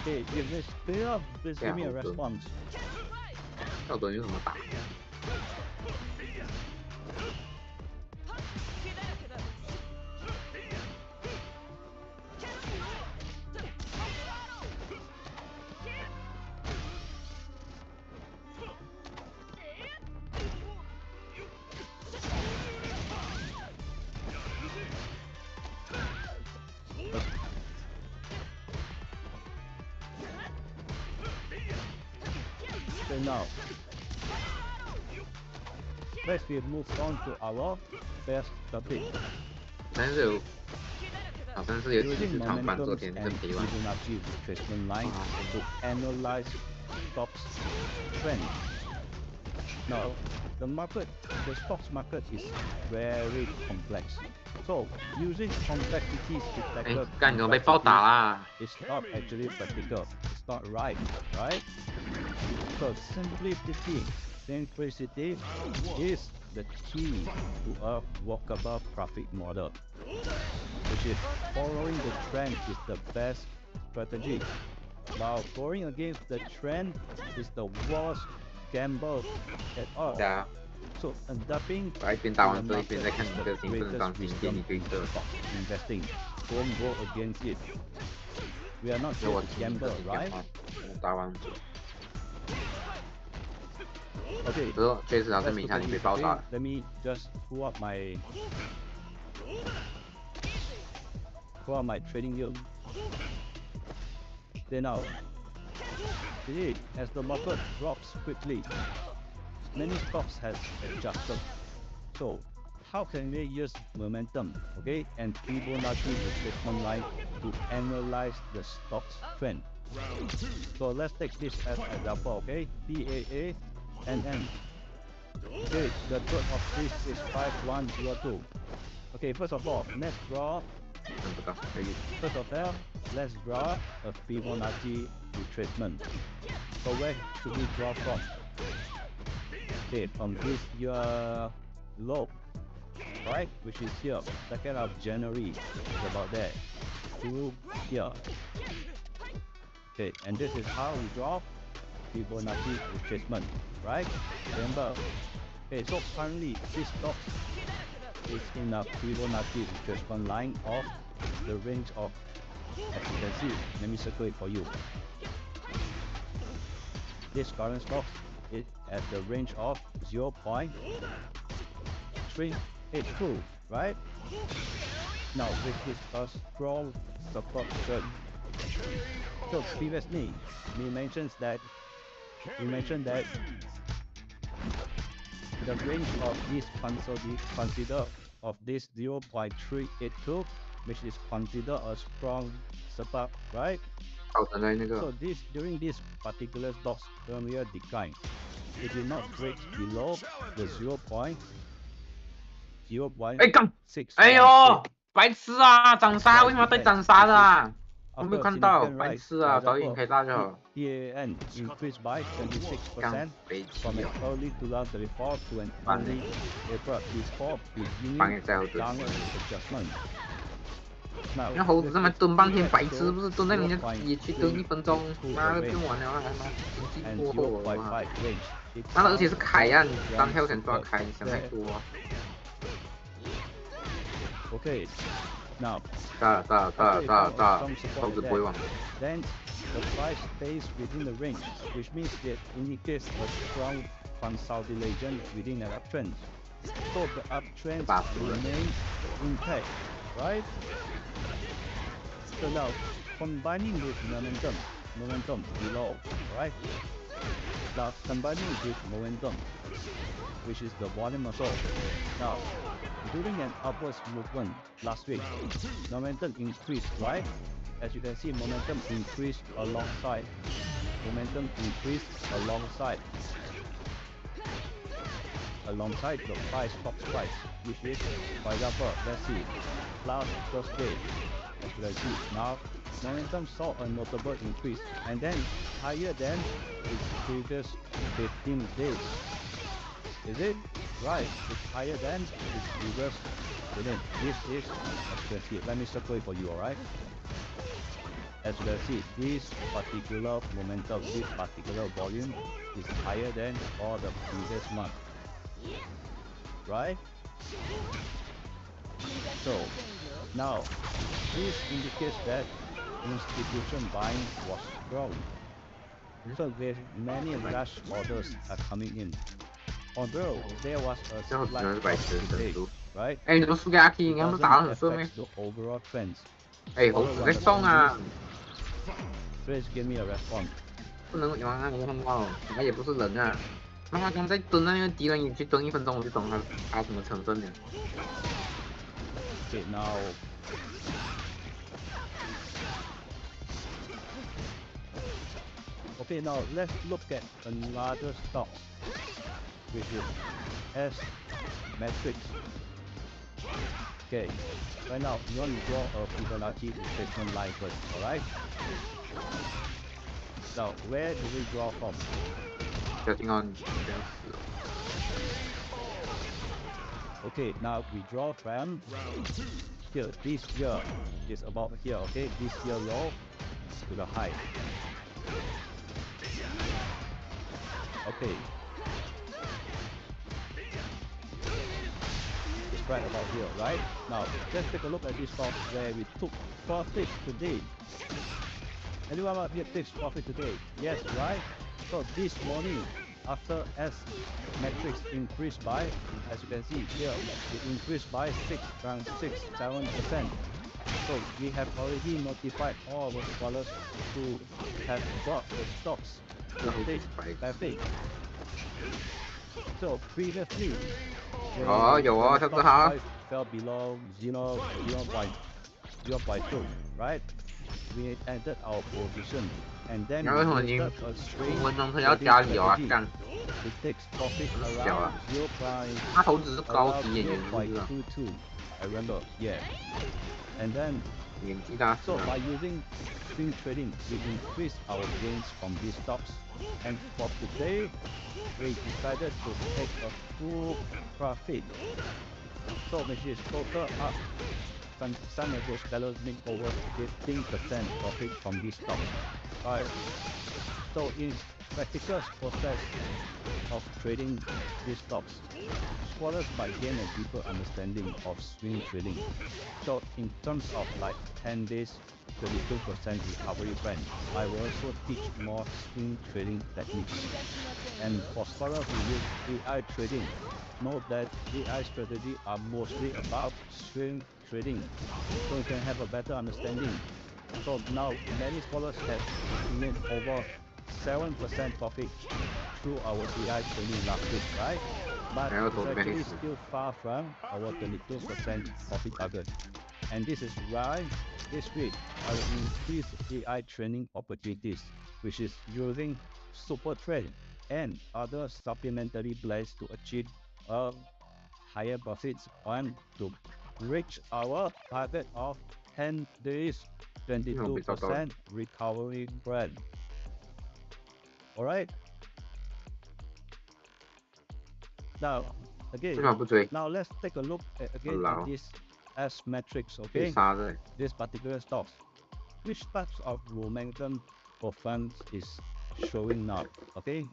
Okay, if this clear, please give me a response. 这种东西怎么打？Okay, now let's move on to our best topic. 但是有，好像是有骑 Using 士长班昨 momentums 天在 and 陪玩。 Fibonacci retracement line to analyze stocks trend. Now, the stocks market is very complex. So, using complexities 哎 detected，干，你怎么被暴打啦？ is not actually practical. It's not right, right? So simplicity is the key to a workable profit model, which is following the trend is the best strategy, while going against the trend is the worst gamble at all. 对啊， So adapting 我一边打完之后一边在看这个兴奋伤心给你对策。 investing. Don't go against it. We are not 那 here 我 to 听你的 gamble, 电 right? 话，我打完之后， Okay. 之后确实好像 Let's 没 look 差 at 你 this 被暴打 again. 了。 Let me just pull up my trading view. Then now, see, as the market drops quickly, many stocks has adjusted. So, how can we use momentum, okay, and Fibonacci retracement line to analyze the stock's trend? So let's take this as an example, okay? PAA NN. Okay, the code of this is 5102. Okay, first of all, let's draw. 看不到。 First of all, let's draw a Fibonacci retracement. So where should we draw from? Okay, from this your low, right? Which is here, 2nd of January. It's about there. To here. Okay, and this is how we draw Fibonacci retracement, right? Remember. Okay, so currently this stock is in a Fibonacci retracement line of the range of, as you can see, let me circle it for you. This current stock is at the range of 0.382, right? Now this is a strong support zone. So previously we mentioned that the range of this consider of this 0.382, which is considered a strong support, right? 好的，那个 So this during this particular stock's earlier decline, it did not break below the 哎干， 0.6. 哎呦，白痴啊！斩杀为什么被斩杀的啊？我没有看到，白痴啊！导演开大就好。 PAN increased by 26% 北 from 齐 an 哦， early 2034 to an 完了 early April before 帮 beginning 也在后头。 downward adjustment. Now, 那猴子这么蹲半天，白痴 so 不是蹲在人家野区蹲1分钟，妈的用完了还妈经济 and 过后了， 0.5 range. It 妈的而且是凯呀，你 found 单挑想 one 抓开，你想太 there. 多。 Okay, now 大，猴子不会忘。 then the price stays within the range, which means it indicates a strong consolidation within an uptrend. So the uptrend remains intact, right? So now, combining with momentum below, right? Now combining with momentum, which is the volume muscle. Now, during an upwards movement last week, momentum increased, right? As you can see, momentum increased alongside the top price, which is, for example, let's see, last Thursday, as you can see, now momentum saw a notable increase and then higher than its previous 15 days. Is it? Right, it's higher than its previous. This is, as you can see, let me circle it for you, alright? As you can see, this particular momentum, this particular volume is higher than all the previous month, right? So now this indicates that institution buying was strong. So with many large orders are coming in. Although there was a slight delay, right? 哎，你怎么输给阿 K？ 你看他们打得很顺咩？ the overall trends. 哎，猴子在送啊！ Please give me a response. 不能玩啊！我他妈，他也不是人啊！他妈刚在蹲那个敌人，你去蹲1分钟，我就懂他怎么成真的。Okay, now. Okay, now let's look at another stock, which is S Matrix. Okay, right now you want to draw a Fibonacci retracement line first, alright? Now, where do we draw from? Getting on. Okay, now we draw from here. This year is about here, okay? This year low to the high. Okay. It's right about here, right? Now, let's take a look at this stock where we took profit today. Anyone up here takes profit today? Yes, right? So this morning, after S Matrix increased by, as you can see here, it increased by 6.67%. So we have already notified all our scholars who have bought the stocks to take profit. So previously, when the stock price fell below 0.2, right? We entered our position and then we entered a swing strategy. It takes profit around 0.22. I remember, yeah. And then, so by using swing trading, we increased our gains from these stocks. And for today, we decided to take a full profit. So which is total up. Some of those sellers make over 15% profit from these stocks. Right. So in practical process of trading these stocks, scholars might gain a deeper understanding of swing trading. So in terms of like 10 days, 32% recovery plan, I will also teach more swing trading techniques. And for scholars who use AI trading, note that AI strategies are mostly about swing trading, so you can have a better understanding. So now many scholars have made over 7% profit through our AI trading last week, right? But it's actually still far from our 22% profit target. And this is why this week I will increase AI training opportunities, which is using super trade and other supplementary plays to achieve higher profits and to reach our target of 10 days 22% recovery plan. Alright. Now again, now let's take a look at this S Matrix, okay? This particular stocks. Which types of momentum performance is showing now? Okay?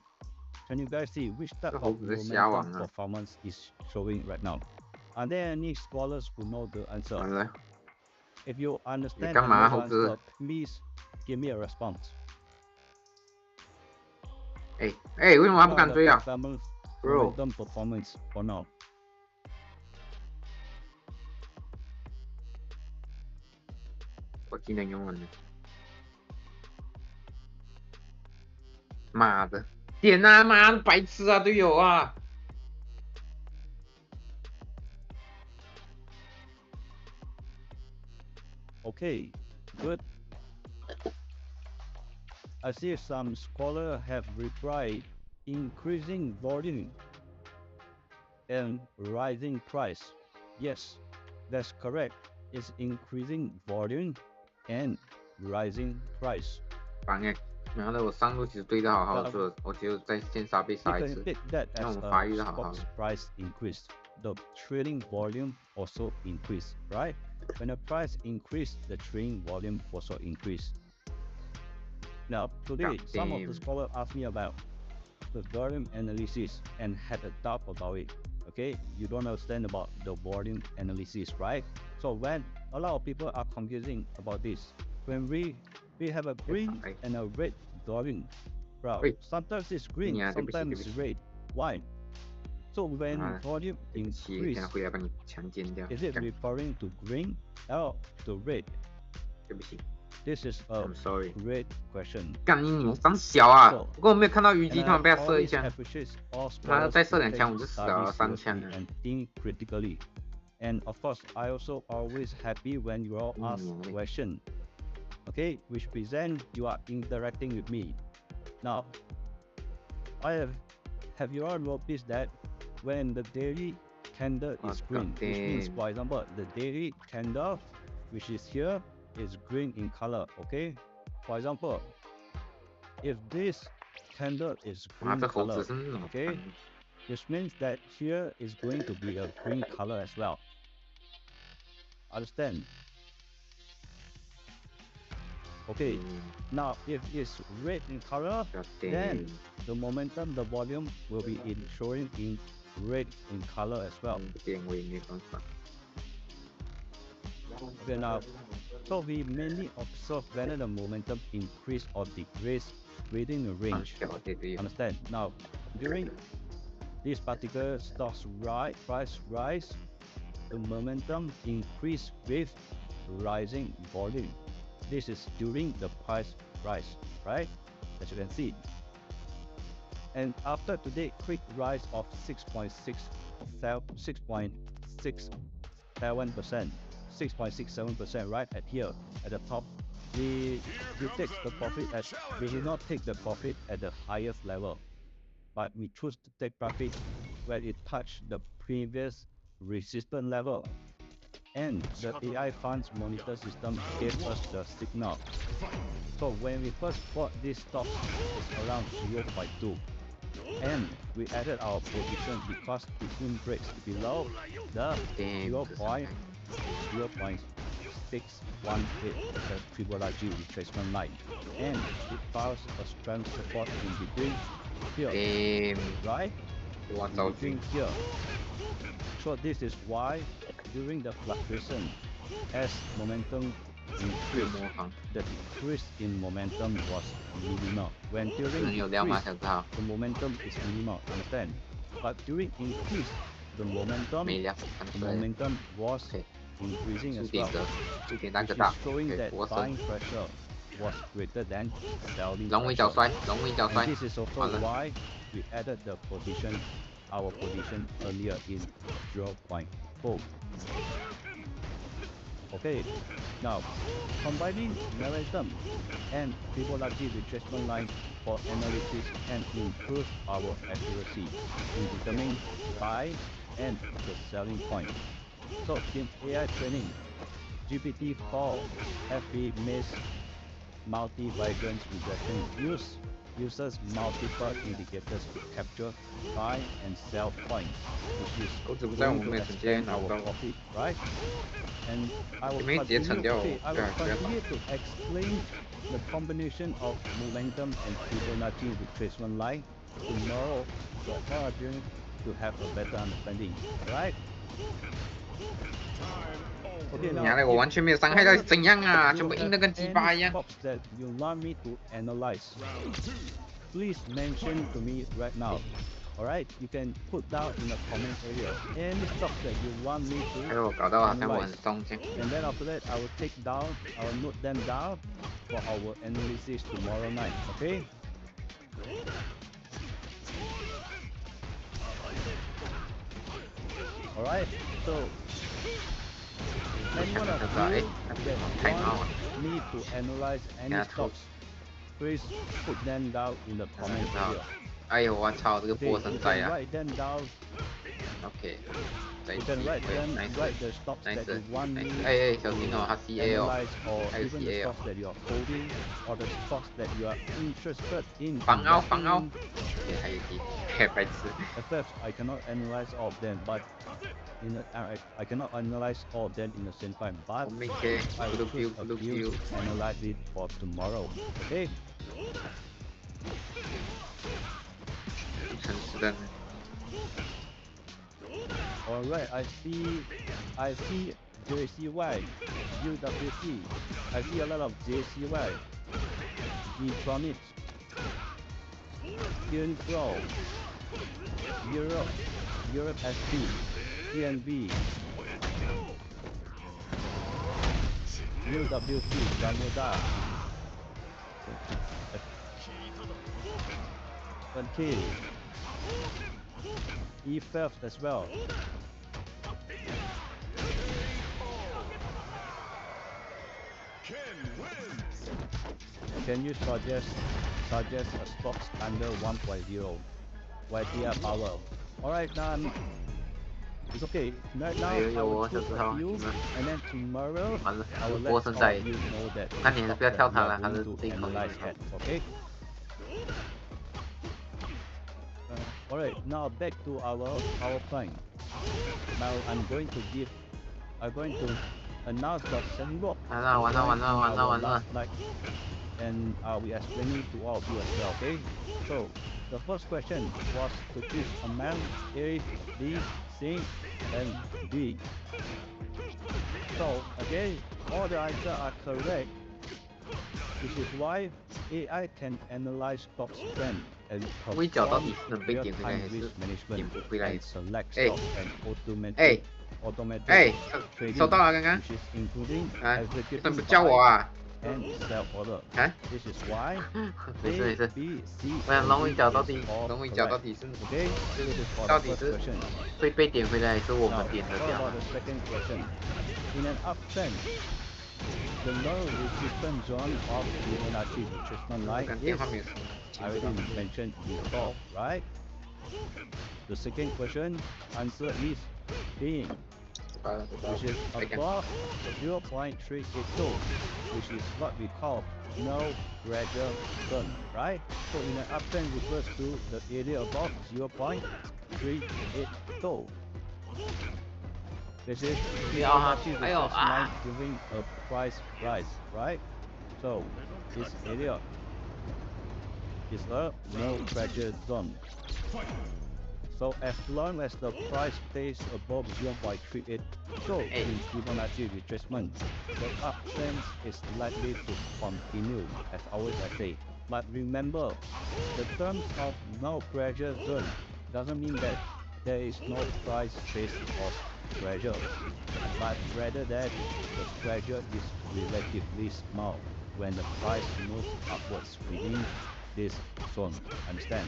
Can you guys see which type of momentum performance is showing right now? Are there any scholars who know the answer? If you understand the answer, please give me a response. 为什么他不敢追啊 Performance ？Bro， momentum performance for now. 我技能用完了。妈的，点啊妈的，白痴啊队友啊！ Okay, good. I see some scholars have replied increasing volume and rising price. Yes, that's correct. It's increasing volume and rising price. 烦哎，妈的，我上路其实对的好好的，我只有在线杀被 You 杀一 can 次。 take that 那 as 我们 a 发育的好好 stock's 的。 price increase. The trading volume also increase, right? When the price increase, the trading volume also increase. Now, today, some of the Goddamn. scholars asked me about the volume analysis and had a doubt about it. Okay, you don't understand about the volume analysis, right? So when a lot of people are confusing about this, when we have a green and a red volume, bro, Wait. sometimes it's green, Yeah, sometimes it's red. Why? So when volume 对不起， increase, 等下回来把你强奸掉。 is it 干 referring to green or to red? 对不起 This is a ，I'm sorry。 great question. 干你娘，长小啊！ So, 我根本没有看到虞姬 And 突然被 I 他射一 always 枪。 appreciate all 妈的， scholars 再 who 射2 take 枪我就死了， study 3枪 seriously and think critically. And of course, I also always happy when you all ask question, okay, which present you are interacting with me. Now, have you all noticed that when the daily candle is green, which means, for example, the daily candle, which is here, is green in color, okay? For example, if this candle is 妈 green 这猴 color, 子是那种 okay, which means that here is going to be a green color as well. Understand? Okay, now if it's red in color, then the momentum, the volume will be showing in red in color as well. 点我也没办法。 Okay, now, so we mainly observe whether the momentum increase or decrease within the 放 range. 小这队友。 Understand? Now, during this particular stock's price rise, the momentum increase with rising volume. This is during the price rise, right? As you can see. And after today quick rise of 6.67%, right at here at the top, we take the profit at we did not take the profit at the highest level, but we choose to take profit when it touched the previous resistance level. And the AI funds monitor system gave us the signal. So when we first bought this stock, it's around 0.2. And we added our position because it breaks below the 0.618, the Fibonacci retracement line. And it follows a strength support in between here, right? In between here. So this is why during the fluctuation, as momentum increased, the decrease in momentum was minimal. When during decrease, the momentum is minimal, understand? But during increase, the momentum was increasing as well, which is showing that buying pressure was greater than selling pressure. And this is also why we added the position, our position earlier in 0.4. Okay, now combining momentum and Fibonacci retracement line for analysis can improve our accuracy in determining buy and the selling point. So in AI training, GPT-4 FB Maze multi-variance regression uses multiple indicators to capture buy and sell points, which is going to expand our profit, right? And I will continue to explain the combination of momentum and Fibonacci retracement line tomorrow for all of you to have a better understanding, right? Okay, now, 娘的，我完全没有伤害到，怎样啊？全部硬的跟鸡巴一样。 that you want me to analyze. please mention to me right now. Alright, you can put down in the comment area any stocks that you want me 哎 to 呦，搞到好像我 analyze. 很重这样。 And then after that, I will take down, I will note them down for our analysis tomorrow night. Okay? Alright, so anyone of 那个 you 那 that 边太猫 want 了， me to analyze any Yeah, stocks, please put them down in the comment area. 哎呦我操，这个 Okay, 波 you 神在 can 啊 write them down. ，OK，再 You 见， can write 哎呦 them, ，nice write the stocks that you want me nice，哎哎，小心哦，他 CA 哦， analyze, or 还有 even the CA 哦， stocks that you are holding, or the stocks that you are interested in 防凹 investing 防凹 in. ，OK，还有题，嘿，白痴， At first, I cannot analyze all of them, but I cannot analyze all of them in the same time. 我 But 没给 I will ，blue choose view a blue few view， to analyze it for tomorrow. Okay? 诚实的， Alright, I see JCY, UWC. I see a lot of JCY, Etronics, Pro, Europe SP, CNB, UWC, Bermuda, K, EFF as well. Can you suggest a stocks under 1.0? YTR Power. Alright, it's okay. Right now, I will choose a few, and then tomorrow, 完了， I will 波 let 神 all 在 of，you know that 我看你还是 stocks 不要 that 跳 we 塔 are 了，还 going 是 to 自己考虑 analyze 好 at. Okay? Alright, now back to our PowerPoint. Now I'm going to announce the sandbox 完了完了完了完了完了， last night, and we explain it to all of you as well. Okay? So the first question was to choose among A, B, C, and D. So again, all the answers are correct. This is why AI can analyze stock trend and 微角到 perform 底是能被点回来 real-time 还是 risk 点 management 不回来 and？select Hey. stocks and automatic 哎， trading, 收到了刚刚， which is including 啊， executing 怎么不叫我 buy 啊？ and sell order. 啊， This is why 没事没 A, 事， B, C, 我想 and 龙 D 尾角到 is 底， all 龙尾角到 correct. 底是 Okay, this is for 到 the 底 first 是 question. 会被点回来，还是我 Now, 们点的 what 掉 about 了 the？ second question? In an uptrend, the low resistance zone of Fibonacci retracement 刚 line 刚电 is, 话没有， I already mentioned before, right? The second question answer is B, 知道了知道了 which is 再讲， above 0.382, which is what we call no gradual zone, right? So in an uptrend refers to the area above 0.382. This is Fibonacci哎呦 retracement line during a price rise, right? So this area is a no gradual zone. So as long as the price stays above 0.38, so in Fibonacci retracement, the uptrend is likely to continue, as always I say. But remember, the terms of no pressure zone doesn't mean that there is no price phase of pressure, but rather that the pressure is relatively small when the price moves upwards within this zone. Understand?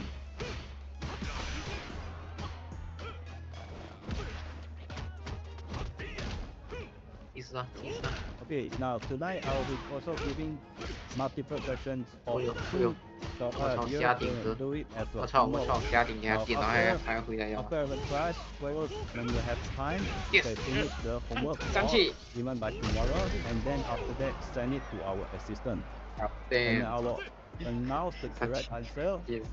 Okay, now tonight I will be also giving multiple questions of two, so you have to do it as 我 a 操我 homework. 操，家庭给他 Now 点，然后还要回来要。 after the class, when you have time, you Yes. can finish the homework 上 or 去， even by tomorrow, and then after that send it to our assistant, 好 and 的， I will announce the correct answer 也是，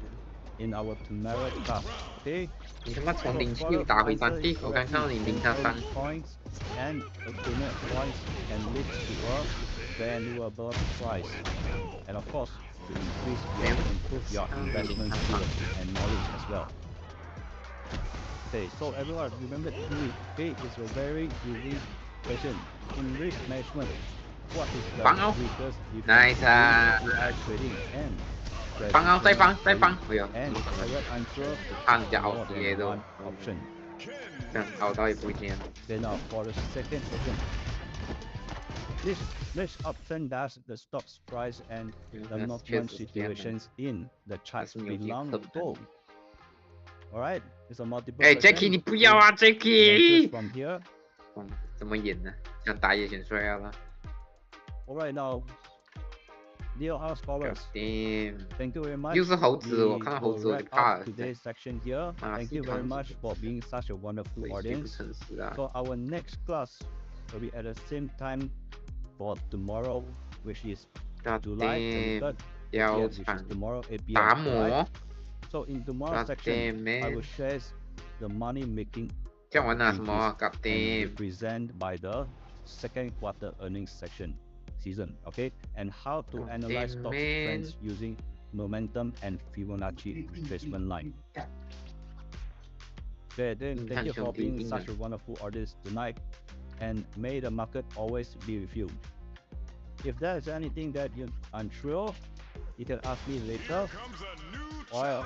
in our tomorrow class. Okay? 你他妈从 So 07 follow 打 the 回 answer 3D， 我刚看到 correctly 你 and 0-3 earn points and accumulate points can lead to a valuable price. And of course, to improve your investment skills and knowledge as well. Okay, so everyone remember to do it. Okay, it's a very easy question. In risk management, what is the Bang out. biggest difference Nice, between AI trading and strategy 放啊，再 planner 放，再 for 放 you.，哎呀， And 怎么可 I 能？ got unsure to 看 pick 人家 more 熬 than 夜都 one option. 这样熬到也不会这样。 Okay, now for the second option. This option does the stock's price and the 那 movement 确实是这样的。 situations in the chart 是没有这个 belong 课本。 to. Alright, it's a multiple 哎 question. ，Jackie 你不要啊 The answers ，Jackie！ from here. 怎么演呢？像打野选帅啊啦。 Alright, now Dear House 搞 Followers, 定。 thank you very much. 又是猴子， We 我看到猴 will 子我就 wrap 怕 up 了。 today's section here. 马 Thank 戏 you very 团 much for being such a wonderful 鬼鬼不 audience. 诚实啊！ So our next class will be at the same time for tomorrow, which is 搞 July 定， 23rd, 貂 which is 蝉 tomorrow 8 p.m. 达 Alright? 摩， So in tomorrow's God section, damn, I man. will share the money making 这样玩拿什么 opportunities 啊？搞 and 定， represent by the second quarter earnings season, okay? And how to God analyze damn, stock man. trends using momentum and Fibonacci retracement line. Okay, then thank you for being such a wonderful audience tonight, and may the market always be with you. If there is anything that you're unsure, you can ask me later, or